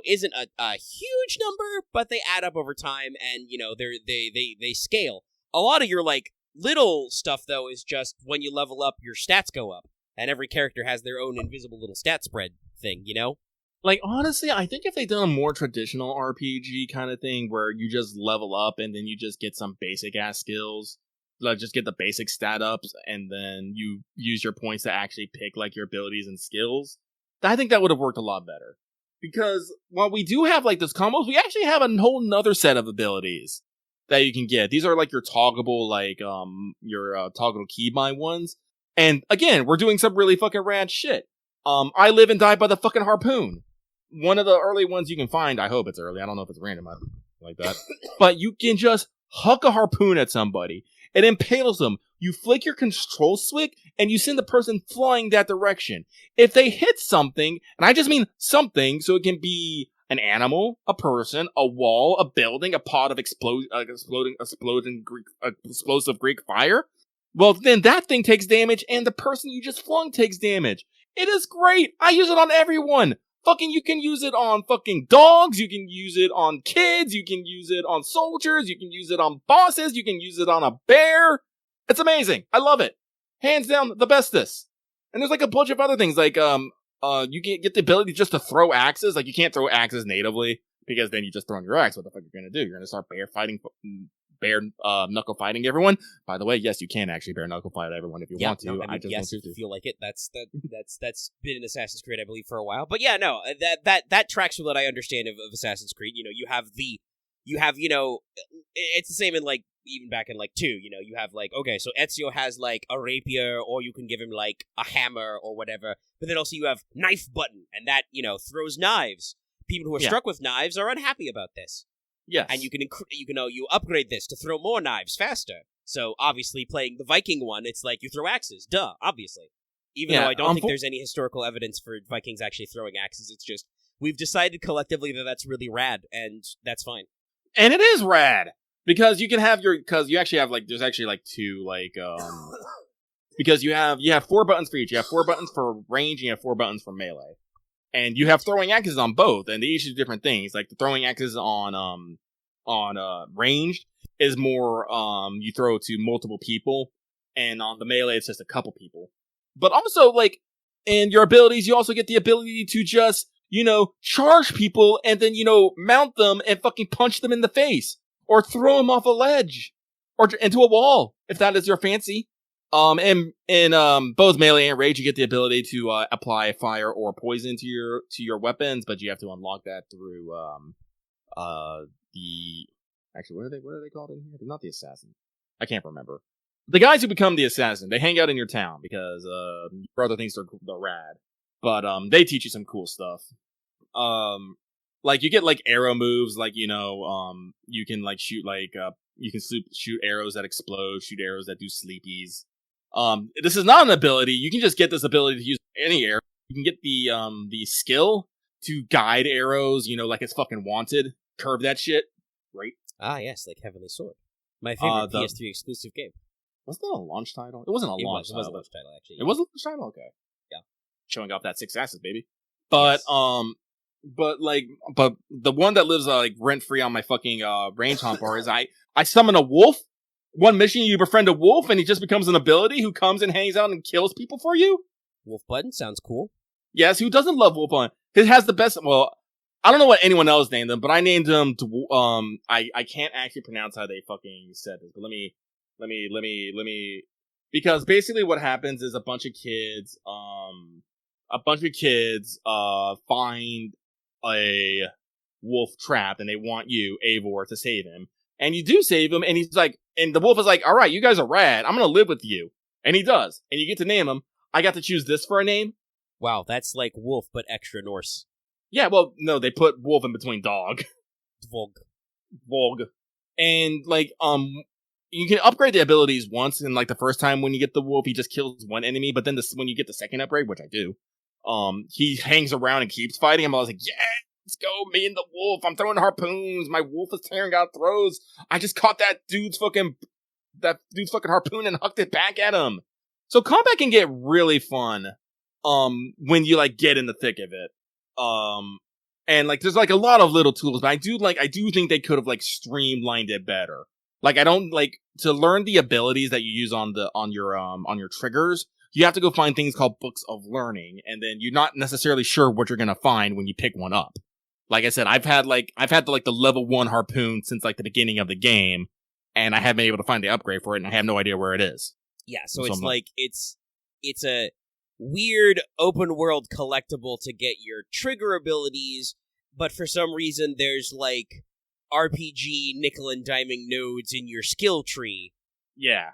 isn't a huge number, but they add up over time, and they scale. A lot of your like little stuff though is just when you level up, your stats go up, and every character has their own invisible little stat spread thing. Like, honestly, I think if they'd done a more traditional RPG kind of thing where you just level up and then you just get some basic-ass skills, like just get the basic stat ups, and then you use your points to actually pick, like, your abilities and skills, I think that would have worked a lot better. Because while we do have, like, those combos, we actually have a whole nother set of abilities that you can get. These are, like, your toggable, like, toggle keybind ones. And, again, we're doing some really fucking rad shit. I live and die by the fucking harpoon. One of the early ones you can find, I hope it's early, I don't know if it's random like that, but you can just huck a harpoon at somebody. It impales them. You flick your control switch, and you send the person flying that direction. If they hit something, and I just mean something, so it can be an animal, a person, a wall, a building, a pot of explosive Greek fire, well, then that thing takes damage, and the person you just flung takes damage. It is great! I use it on everyone! Fucking, you can use it on fucking dogs, you can use it on kids, you can use it on soldiers, you can use it on bosses, you can use it on a bear. It's amazing. I love it. Hands down, the bestest. And there's like a bunch of other things, like, you can get the ability just to throw axes. Like, you can't throw axes natively, because then you just throw your axe. What the fuck are you gonna do? You're gonna start bare knuckle fighting everyone. By the way, yes, you can actually bare knuckle fight everyone if you want to. No, I just don't choose to. Feel like it. That's been in Assassin's Creed, I believe, for a while. But yeah, no, that tracks with what I understand of Assassin's Creed. You have it's the same in like even back in like 2. You have like, okay, so Ezio has like a rapier, or you can give him like a hammer or whatever. But then also you have knife button, and that throws knives. People who are struck with knives are unhappy about this. Yes. And you upgrade this to throw more knives faster. So obviously playing the Viking one, it's like you throw axes. Duh, obviously. Even though I don't think there's any historical evidence for Vikings actually throwing axes, it's just we've decided collectively that that's really rad, and that's fine. And it is rad! Because you can have there's actually like 2 like because you have 4 buttons for each. You have 4 buttons for range and you have 4 buttons for melee. And you have throwing axes on both, and they each do different things. Like the throwing axes on ranged is more you throw to multiple people, and on the melee it's just a couple people. But also, like, in your abilities, you also get the ability to just, charge people and then, mount them and fucking punch them in the face. Or throw them off a ledge. Or into a wall, if that is your fancy. And in both melee and rage, you get the ability to apply fire or poison to your weapons, but you have to unlock that through actually, what are they called in here? They're not the assassin. I can't remember. The guys who become the assassin, they hang out in your town because your brother thinks they're rad. But they teach you some cool stuff. Like you get like arrow moves, like you can like shoot like you can shoot arrows that explode, shoot arrows that do sleepies. This is not an ability. You can just get this ability to use any arrow. You can get the skill to guide arrows, like it's fucking wanted. Curve that shit. Right? Ah, yes, like Heavenly Sword. My favorite PS3 exclusive game. Wasn't that a launch title? It wasn't a launch title. It was a launch title, actually. It was a launch title? Okay. Yeah. Showing off that 6 asses, baby. But, yes. But the one that lives, rent free on my fucking, range hunt bar is I summon a wolf. One mission, you befriend a wolf, and he just becomes an ability who comes and hangs out and kills people for you. Wolf Button sounds cool. Yes, who doesn't love Wolf Button? It has the best, well, I don't know what anyone else named them, but I named them to, I can't actually pronounce how they fucking said this, but let me, because basically what happens is a bunch of kids find a wolf trapped, and they want you, Eivor, to save him. And you do save him, and he's like, and the wolf is like, alright, you guys are rad, I'm gonna live with you. And he does. And you get to name him. I got to choose this for a name. Wow, that's like wolf, but extra Norse. Yeah, well, no, they put wolf in between dog. Volg. And, like, you can upgrade the abilities once, and, like, the first time when you get the wolf, he just kills one enemy, but then when you get the second upgrade, which I do, he hangs around and keeps fighting him. I was like, yeah, let's go, me and the wolf, I'm throwing harpoons, my wolf is tearing out throws, I just caught that dude's fucking harpoon and hucked it back at him. So combat can get really fun, when you, like, get in the thick of it. And, like, there's, like, a lot of little tools, but I do think they could have, like, streamlined it better. Like, I don't, like, to learn the abilities that you use on your triggers, you have to go find things called books of learning, and then you're not necessarily sure what you're gonna find when you pick one up. Like I said, I've had the level 1 harpoon since, like, the beginning of the game, and I haven't been able to find the upgrade for it, and I have no idea where it is. Yeah, so it's like, it's a weird open world collectible to get your trigger abilities, but for some reason there's, like, RPG nickel and diming nodes in your skill tree. Yeah.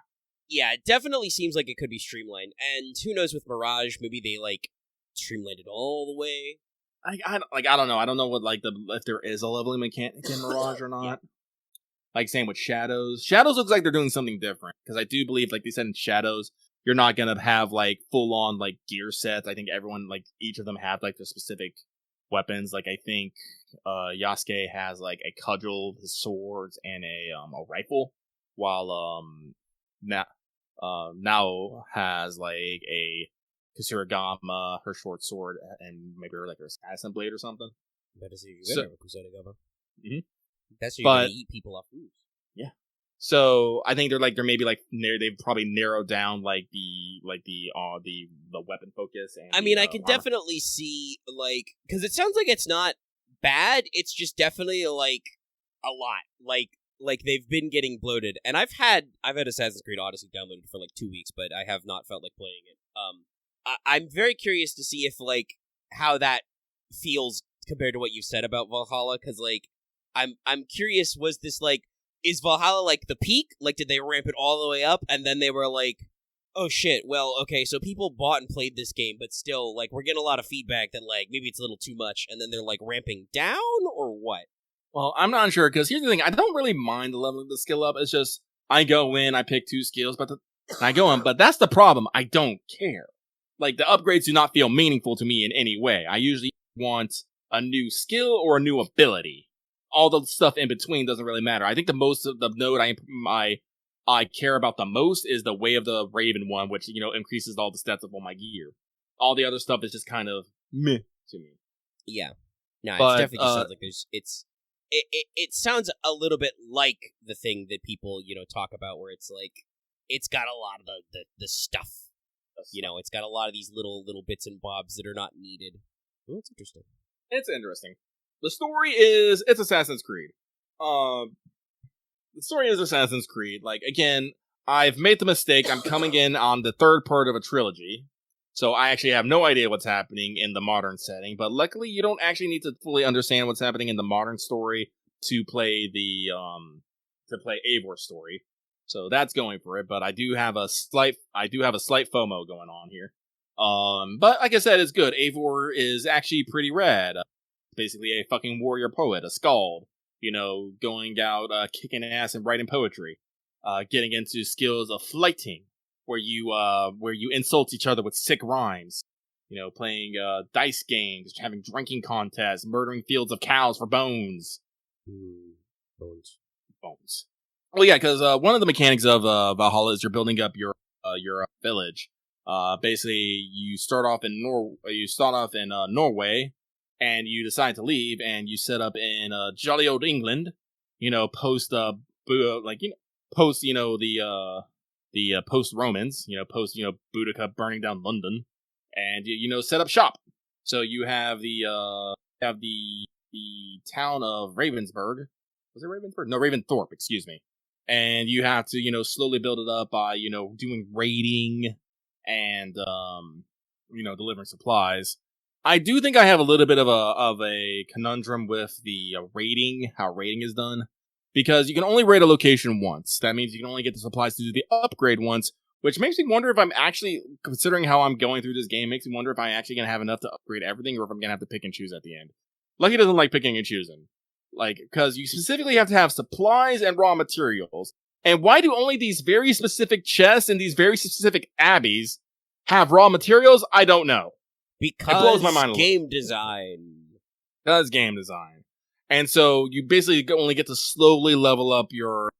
Yeah, it definitely seems like it could be streamlined, and who knows with Mirage, maybe they, like, streamlined it all the way. I don't know. I don't know what, like, if there is a leveling mechanic in Mirage or not. Yeah. Like, same with Shadows. Shadows looks like they're doing something different, because I do believe, like they said in Shadows, you're not gonna have, like, full-on, like, gear sets. I think everyone, like, each of them have, like, their specific weapons. Like, I think Yasuke has, like, a cudgel, his swords, and a rifle, while Nao has, like, a Kusuragama, her short sword, and maybe like her assassin blade or something. Better see you have a Kusuragama. Mm-hmm. That's how you're gonna eat people off food. Yeah. So I think they're maybe like they've probably narrowed down like the weapon focus. And I mean, I can definitely see, like, because it sounds like it's not bad. It's just definitely like a lot. Like they've been getting bloated, and I've had Assassin's Creed Odyssey downloaded for like 2 weeks, but I have not felt like playing it. I'm very curious to see if, like, how that feels compared to what you said about Valhalla, because, like, I'm curious, was this, like, is Valhalla, like, the peak? Like, did they ramp it all the way up, and then they were like, oh shit, well, okay, so people bought and played this game, but still, like, we're getting a lot of feedback that, like, maybe it's a little too much, and then they're, like, ramping down, or what? Well, I'm not sure, because here's the thing, I don't really mind the level of the skill up, it's just, I go in, I pick 2 skills, but that's the problem, I don't care. Like, the upgrades do not feel meaningful to me in any way. I usually want a new skill or a new ability. All the stuff in between doesn't really matter. I think the most of the node I I care about the most is the Way of the Raven one, which, increases all the stats of all my gear. All the other stuff is just kind of meh to me. Yeah. No, But, it definitely just sounds like it sounds a little bit like the thing that people, talk about where it's like, it's got a lot of the stuff. It's got a lot of these little bits and bobs that are not needed. Oh, it's interesting. It's interesting. The story is, it's Assassin's Creed. The story is Assassin's Creed. Like, again, I've made the mistake. I'm coming in on the third part of a trilogy. So I actually have no idea what's happening in the modern setting. But luckily, you don't actually need to fully understand what's happening in the modern story to play Eivor's story. So that's going for it. But I do have a slight FOMO going on here. But like I said, it's good. Eivor is actually pretty rad. Basically a fucking warrior poet, a skald. Going out, kicking ass and writing poetry. Getting into skills of flighting, where you insult each other with sick rhymes. Playing dice games, having drinking contests, murdering fields of cows for bones. Bones. Well, yeah, because one of the mechanics of Valhalla is you're building up your village. Basically, you start off in Norway, and you decide to leave, and you set up in jolly old England. Post the post Romans. Post Boudica burning down London, and set up shop. So you have the town of Ravensburg. Was it Ravensburg? No, Raventhorpe. Excuse me. And you have to slowly build it up by doing raiding and delivering supplies. I do think I have a little bit of a conundrum with the raiding, how raiding is done, because you can only raid a location once. That means you can only get the supplies to do the upgrade once, which makes me wonder if I'm actually, considering how I'm going through this game, makes me wonder if I'm actually going to have enough to upgrade everything, or if I'm going to have to pick and choose at the end. Lucky doesn't like picking and choosing. Because you specifically have to have supplies and raw materials. And why do only these very specific chests and these very specific abbeys have raw materials? I don't know. Because it blows my mind game design. Because game design. And so you basically only get to slowly level up your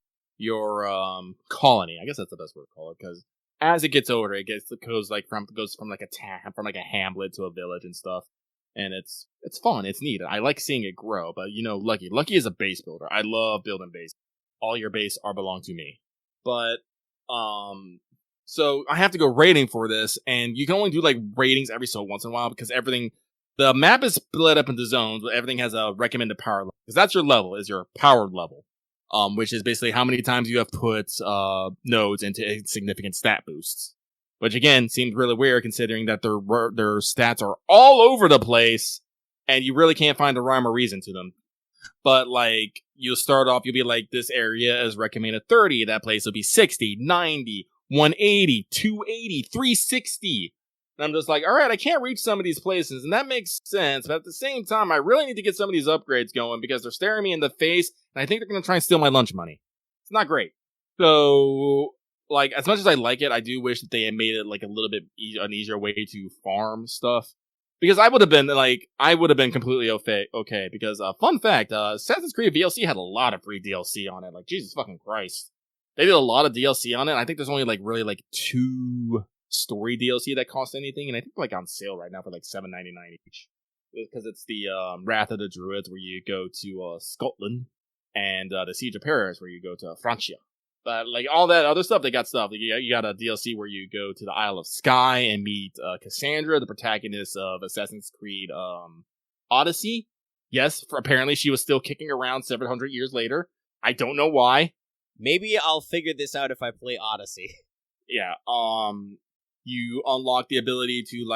colony. I guess that's the best word to call it, because as it gets older, it goes from like a town, from like a hamlet to a village and stuff. And it's fun. It's neat. I like seeing it grow. But Lucky is a base builder. I love building base. All your base belong to me. But so I have to go raiding for this, and you can only do ratings every so once in a while, because the map is split up into zones, but everything has a recommended power level. Because that's your level, is your powered level. Which is basically how many times you have put nodes into significant stat boosts. Which again seems really weird, considering that their stats are all over the place, and you really can't find a rhyme or reason to them. But you'll start off, you'll be this area is recommended 30, that place will be 60, 90, 180, 280, 360. And I'm just alright, I can't reach some of these places, and that makes sense, but at the same time, I really need to get some of these upgrades going, because they're staring me in the face, and I think they're going to try and steal my lunch money. It's not great. So, as much as I like it, I do wish that they had made it a little bit an easier way to farm stuff. Because I would have been completely okay. Because fun fact, Assassin's Creed DLC had a lot of free DLC on it. Jesus fucking Christ, they did a lot of DLC on it. I think there's only really 2 story DLC that cost anything, and I think on sale right now for $7.99 each. Because it's the Wrath of the Druids, where you go to Scotland, and the Siege of Paris, where you go to Francia. But all that other stuff, they got stuff. You got a DLC where you go to the Isle of Skye and meet Cassandra, the protagonist of Assassin's Creed Odyssey. Yes, apparently she was still kicking around 700 years later. I don't know why. Maybe I'll figure this out if I play Odyssey. Yeah. You unlock the ability to you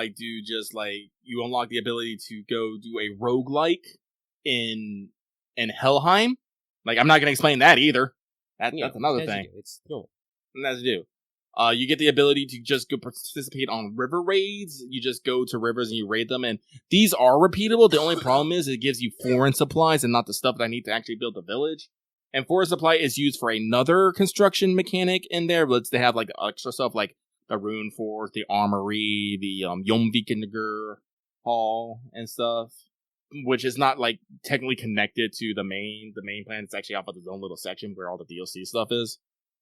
unlock the ability to go do a roguelike in Helheim. I'm not gonna explain that either. That's another thing. It's cool. And that's to do. You get the ability to just go participate on river raids. You just go to rivers and you raid them, and these are repeatable. The only problem is it gives you foreign supplies and not the stuff that I need to actually build the village. And foreign supply is used for another construction mechanic in there, but they have extra stuff like the rune fort, the armory, the Jomvikinger hall and stuff, which is not technically connected to the main plan. It's actually off of its own little section where all the DLC stuff is.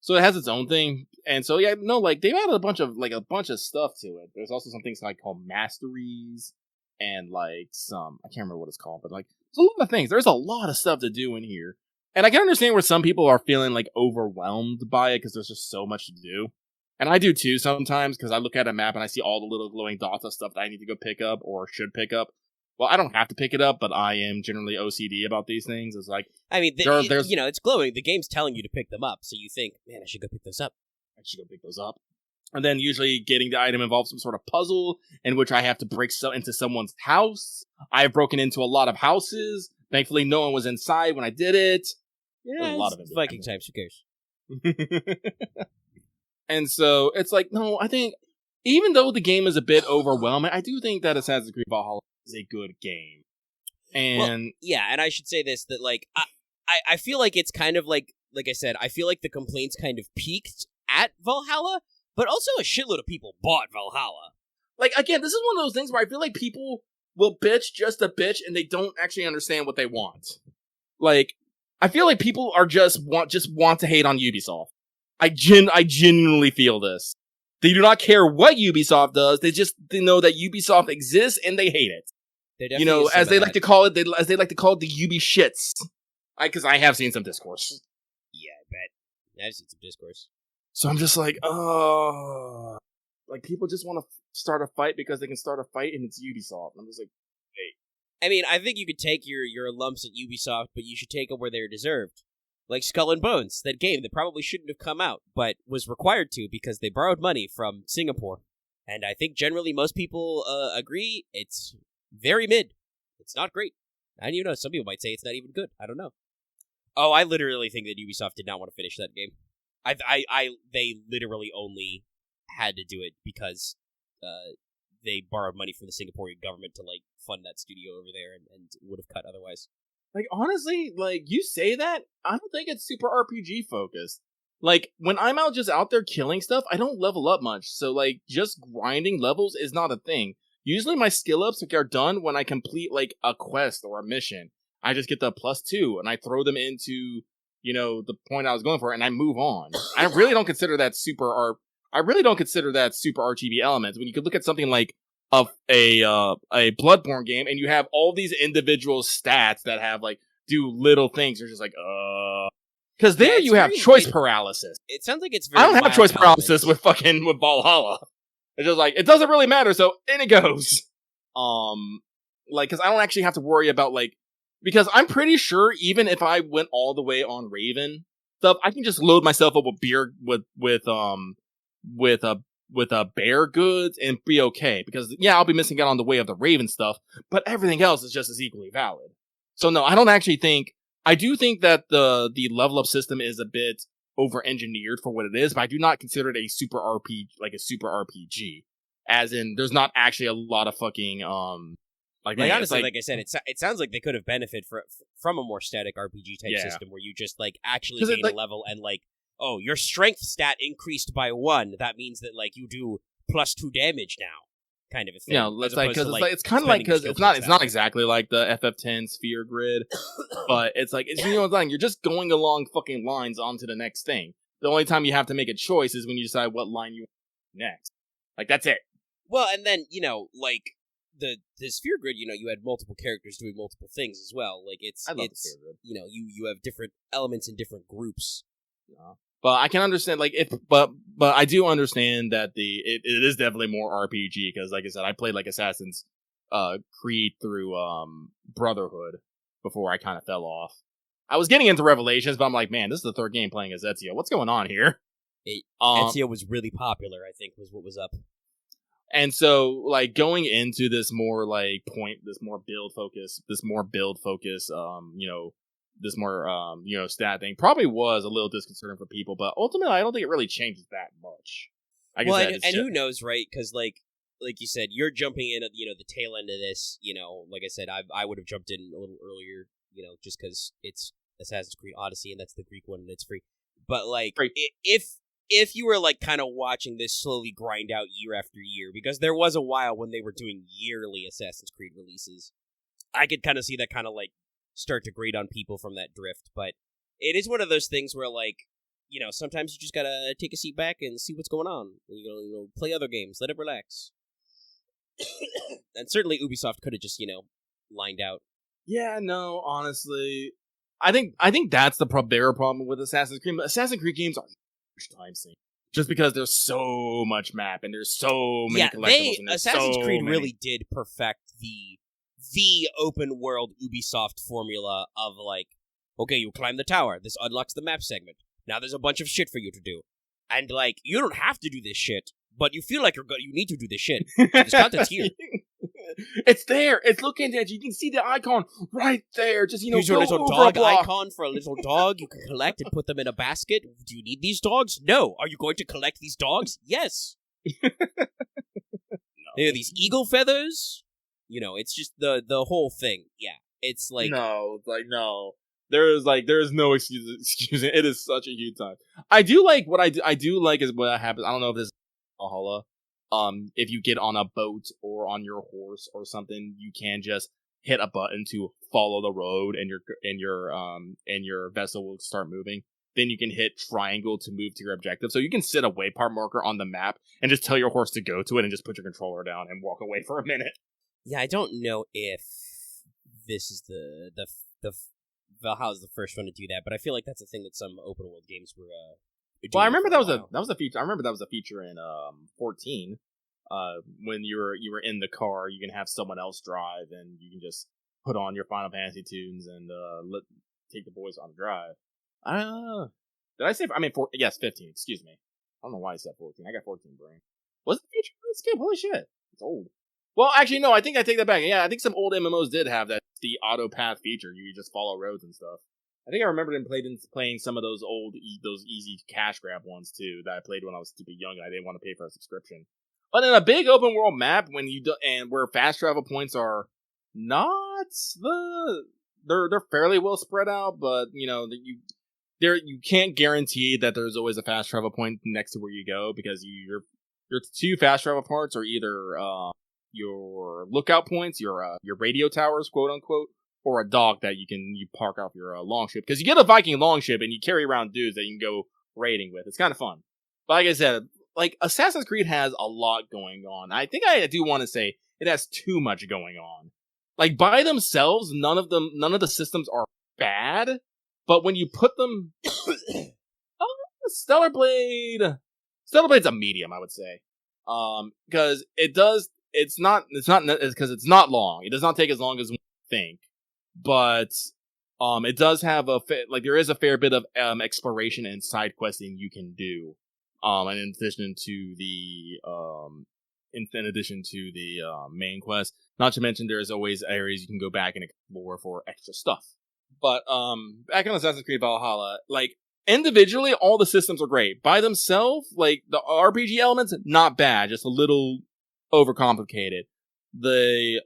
So it has its own thing. And so, yeah, no, like, they've added a bunch of stuff to it. There's also some things like called masteries and, like, I can't remember what it's called, but, like, there's a lot of things. There's a lot of stuff to do in here. And I can understand where some people are feeling, like, overwhelmed by it because there's just so much to do. And I do, too, sometimes, because I look at a map and I see all the little glowing dots of stuff that I need to go pick up or should pick up. Well, I don't have to pick it up, but I am generally OCD about these things. It's like, I mean, there's it's glowing. The game's telling you to pick them up, so you think, man, I should go pick those up. And then usually getting the item involves some sort of puzzle in which I have to break into someone's house. I've broken into a lot of houses. Thankfully, no one was inside when I did it. Yeah, a lot of it. Viking types. Who cares? And so it's like, no, I think even though the game is a bit overwhelming, I do think that Assassin's Creed Valhalla is a good game. And and I should say this, that like I feel like it's kind of like I said, I feel like the complaints kind of peaked at Valhalla, but also a shitload of people bought Valhalla. Like, again, this is one of those things where I feel like people will bitch just a bitch and they don't actually understand what they want. Like, I feel like people are just want to hate on Ubisoft. I genuinely feel this. They do not care what Ubisoft does. They know that Ubisoft exists and they hate it. You know, as they like to call it, the Ubi shits. Because I have seen some discourse. Yeah, I bet. I've seen some discourse. So I'm just like, oh, like people just want to start a fight because they can start a fight and it's Ubisoft. I'm just like, hey. I mean, I think you could take your lumps at Ubisoft, but you should take them where they're deserved. Like Skull and Bones, that game that probably shouldn't have come out, but was required to because they borrowed money from Singapore. And I think generally most people agree it's very mid. It's not great. And you know, some people might say it's not even good. I don't know. Oh, I literally think that Ubisoft did not want to finish that game. They literally only had to do it because they borrowed money from the Singaporean government to like fund that studio over there, and would have cut otherwise. Like, honestly, like, you say that, I don't think it's super RPG focused. Like, when I'm just out there killing stuff, I don't level up much, so, like, just grinding levels is not a thing. Usually my skill ups are done when I complete, like, a quest or a mission. I just get the +2, and I throw them into, you know, the point I was going for, and I move on. I really don't consider that super RPG elements. When you could look at something like a Bloodborne game, and you have all these individual stats that have like do little things. You're just like, because there you have choice paralysis. It sounds like it's very. I don't have choice paralysis with Valhalla. It's just like it doesn't really matter. So in it goes. Like because I don't actually have to worry about like because I'm pretty sure even if I went all the way on Raven stuff, I can just load myself up with beer with bear goods and be okay because I'll be missing out on the way of the Raven stuff, but everything else is just as equally valid. So no, I don't actually think. I do think that the level up system is a bit over engineered for what it is, but I do not consider it a super RPG. As in, there's not actually a lot of fucking honestly, like I said, it sounds like they could have benefited from a more static RPG type system where you just like actually gain a level and like. Oh, your strength stat increased by 1. That means that like you do +2 damage now, kind of a thing. Yeah, it's kind of like because it's not exactly like the FF10 sphere grid, but it's like you're just going along fucking lines onto the next thing. The only time you have to make a choice is when you decide what line you want next. Like that's it. Well, and then like the sphere grid, you had multiple characters doing multiple things as well. Like it's the sphere grid. You have different elements in different groups. Yeah. But I can understand, like, but I do understand that it is definitely more RPG, because, like I said, I played, like, Assassin's Creed through Brotherhood before I kind of fell off. I was getting into Revelations, but I'm like, man, this is the third game playing as Ezio. What's going on here? Ezio was really popular, I think, was what was up. And so, like, going into this more, like, this more build focus, this more, stat thing probably was a little disconcerting for people, but ultimately, I don't think it really changes that much. And who knows, right? Because, like you said, you're jumping in at, the tail end of this, like I said, I would have jumped in a little earlier, just because it's Assassin's Creed Odyssey, and that's the Greek one, and it's free. But, like, if you were, like, kind of watching this slowly grind out year after year, because there was a while when they were doing yearly Assassin's Creed releases, I could kind of see that kind of, like, start to grate on people from that drift, but it is one of those things where, like, sometimes you just gotta take a seat back and see what's going on. Play other games, let it relax. And certainly Ubisoft could have just, lined out. Yeah, no, honestly, I think that's the bigger problem with Assassin's Creed. Assassin's Creed games are huge time sink. Just because there's so much map and there's so many collectibles. And Assassin's Creed really did perfect the open world Ubisoft formula of like, okay, you climb the tower, this unlocks the map segment. Now there's a bunch of shit for you to do, and like you don't have to do this shit, but you feel like you need to do this shit. This content's here. It's there. It's looking at you. You can see the icon right there. Just here's your little dog icon for a little dog you can collect and put them in a basket. Do you need these dogs? No. Are you going to collect these dogs? Yes. No. There are these eagle feathers. It's just the whole thing. Yeah. It's like no. There's no excuse. It is such a huge time. I do like what I do like is what happens. I don't know if this is Valhalla. If you get on a boat or on your horse or something, you can just hit a button to follow the road, and your vessel will start moving. Then you can hit triangle to move to your objective. So you can set a waypoint marker on the map and just tell your horse to go to it, and just put your controller down and walk away for a minute. Yeah, I don't know if this is the Valhalla's the first one to do that, but I feel like that's a thing that some open world games were. Well, I remember that was a feature. I remember that was a feature in 14. When you were in the car, you can have someone else drive, and you can just put on your Final Fantasy tunes and take the boys on a drive. Did I say? Yes, 15. Excuse me. I don't know why I said 14. I got 14 brain. Was it a feature? Let's skip. Holy shit, it's old. Well, actually, no. I think I take that back. Yeah, I think some old MMOs did have the auto path feature. You just follow roads and stuff. I think I remember them playing some of those those easy cash grab ones too that I played when I was stupid young and I didn't want to pay for a subscription. But in a big open world map, where fast travel points are not they're fairly well spread out, but you can't guarantee that there's always a fast travel point next to where you go, because your two fast travel points are either your lookout points, your radio towers, quote unquote, or a dock that you park off your longship. Because you get a Viking longship and you carry around dudes that you can go raiding with. It's kind of fun. But like I said, Assassin's Creed has a lot going on. I think I do want to say it has too much going on. By themselves, none of the systems are bad. But when you put them, Stellar Blade's a medium, I would say. Because it's not long. It does not take as long as one think. But it does have there is a fair bit of exploration and side questing you can do, and in addition to the main quest. Not to mention, there's always areas you can go back and explore for extra stuff. But back on Assassin's Creed Valhalla, individually, all the systems are great. By themselves, the RPG elements, not bad, just a little overcomplicated. The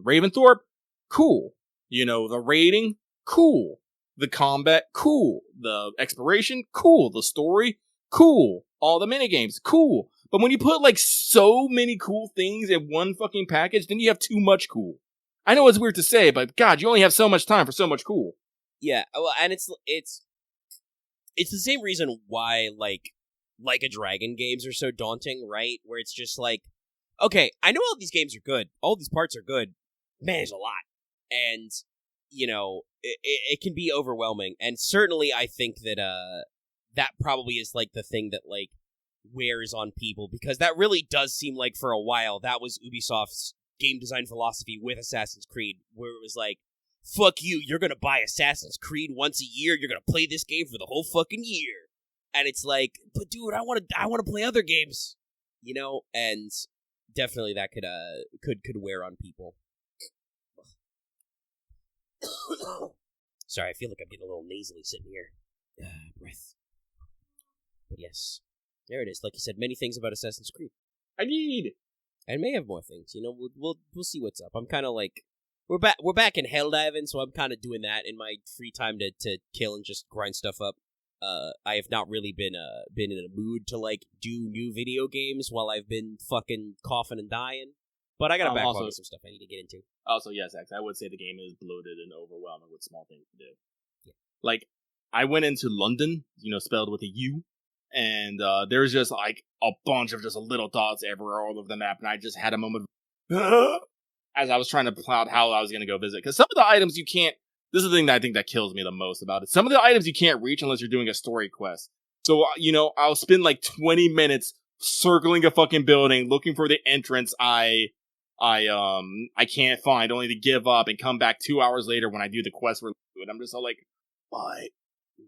Ravensthorpe, cool. The raiding, cool. The combat, cool. The exploration, cool. The story, cool. All the minigames, cool. But when you put so many cool things in one fucking package, then you have too much cool. I know it's weird to say, but God, you only have so much time for so much cool. Yeah, well, and it's the same reason why Like a Dragon games are so daunting, right? Where it's just okay, I know all these games are good. All these parts are good. Man, there's a lot. And, it can be overwhelming. And certainly I think that, that probably is, the thing that, wears on people. Because that really does seem like, for a while, that was Ubisoft's game design philosophy with Assassin's Creed. Where it was fuck you, you're gonna buy Assassin's Creed once a year, you're gonna play this game for the whole fucking year. And it's but dude, I want to play other games, and definitely that could wear on people. Sorry, I feel like I'm getting a little nasally sitting here. Breath. But yes, there it is. Like you said, many things about Assassin's Creed. I may have more things. We'll see what's up. I'm kind of we're back in Helldiving, so I'm kind of doing that in my free time to kill and just grind stuff up. I have not really been in a mood to do new video games while I've been fucking coughing and dying. But I got a backlog of some stuff I need to get into. Also, yes, X, I would say the game is bloated and overwhelming with small things to do. Yeah. like, I went into London, spelled with a U, and there was just, like, a bunch of just little dots everywhere all over the map, and I just had a moment of, as I was trying to plot how I was going to go visit. Because some of the items you can't, this is the thing that I think that kills me the most about it. Some of the items you can't reach unless you're doing a story quest. So, I'll spend like 20 minutes circling a fucking building, looking for the entrance I can't find, only to give up and come back 2 hours later when I do the quest for it. I'm just all like, why?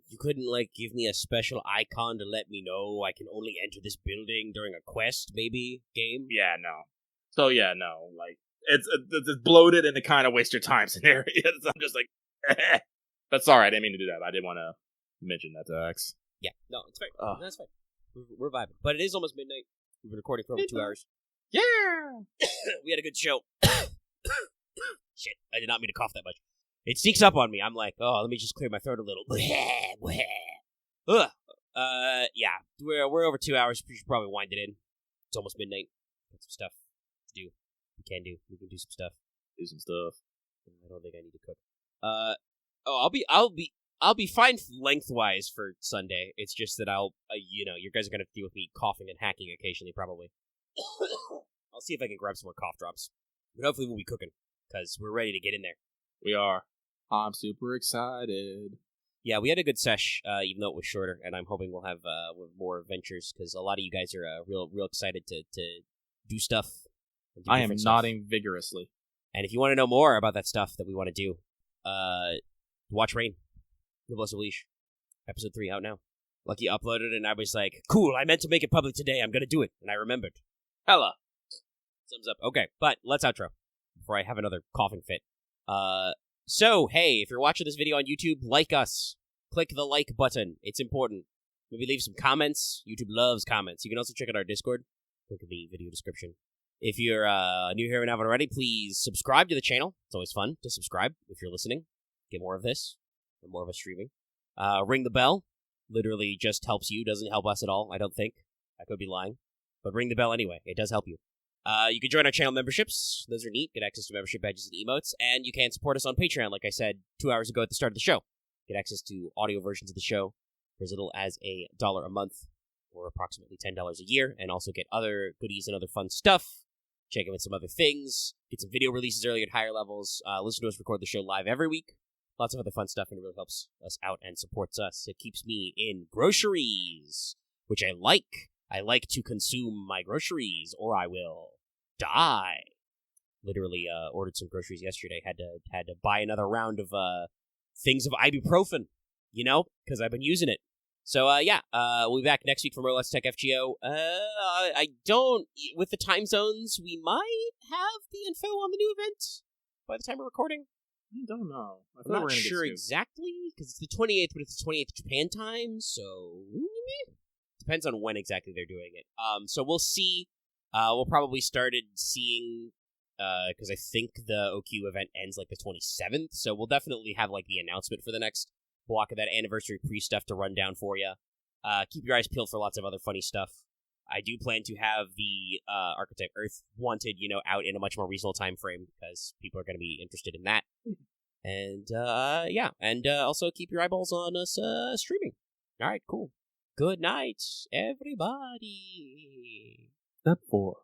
You couldn't, like, give me a special icon to let me know I can only enter this building during a quest, maybe, game? Yeah, no. So, yeah, no. Like, it's bloated and it kind of waste your time scenario. I'm just like, That's alright, I didn't mean to do that. I didn't want to mention that to X. Yeah, no, it's fine. That's fine. We're vibing. But it is almost midnight. We've been recording for over 2 hours. Yeah! We had a good show. Shit, I did not mean to cough that much. It sneaks up on me. I'm like, oh, let me just clear my throat a little. Yeah, we're over 2 hours. We should probably wind it in. It's almost midnight. Got some stuff to do. We can do some stuff. Do some stuff. I don't think I need to cook. I'll be fine lengthwise for Sunday. It's just that you guys are gonna deal with me coughing and hacking occasionally, probably. I'll see if I can grab some more cough drops. But hopefully we'll be cooking, because we're ready to get in there. We are. I'm super excited. Yeah, we had a good sesh, even though it was shorter, and I'm hoping we'll have more adventures, because a lot of you guys are real excited to do stuff. I am nodding vigorously. And if you want to know more about that stuff that we want to do, watch Rain, The Blessed Leash, episode 3 out now. Lucky uploaded it, and I was like, cool, I meant to make it public today, I'm gonna do it, and I remembered. Hella. Thumbs up. Okay, but let's outro, before I have another coughing fit. So, hey, if you're watching this video on YouTube, like us. Click the like button, it's important. Maybe leave some comments, YouTube loves comments. You can also check out our Discord, link in the video description. If you're new here and haven't already, please subscribe to the channel. It's always fun to subscribe if you're listening. Get more of this, and more of us streaming. Ring the bell. Literally just helps you, doesn't help us at all, I don't think. I could be lying. But ring the bell anyway, it does help you. You can join our channel memberships. Those are neat. Get access to membership badges and emotes. And you can support us on Patreon, like I said 2 hours ago at the start of the show. Get access to audio versions of the show for as little as $1 a month, or approximately $10 a year, and also get other goodies and other fun stuff. Check in with some other things. Get some video releases early at higher levels. Listen to us record the show live every week. Lots of other fun stuff, and it really helps us out and supports us. It keeps me in groceries, which I like. I like to consume my groceries, or I will die. Literally ordered some groceries yesterday. Had to buy another round of things of ibuprofen, because I've been using it. So, we'll be back next week for more Let's Tech FGO. With the time zones, we might have the info on the new event by the time we're recording. I don't know. I'm not sure exactly, because it's the 28th, but it's the 28th Japan time, so depends on when exactly they're doing it. So we'll see. We'll probably started seeing, because I think the OQ event ends like the 27th, so we'll definitely have like the announcement for the next block of that anniversary pre-stuff to run down for you. Keep your eyes peeled for lots of other funny stuff. I do plan to have the Archetype Earth Wanted, out in a much more reasonable time frame, because people are going to be interested in that. And, also keep your eyeballs on us streaming. All right, cool. Good night, everybody. Step 4.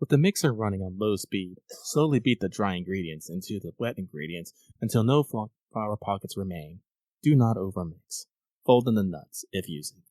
With the mixer running on low speed, slowly beat the dry ingredients into the wet ingredients until no flour pockets remain. Do not overmix. Fold in the nuts, if using.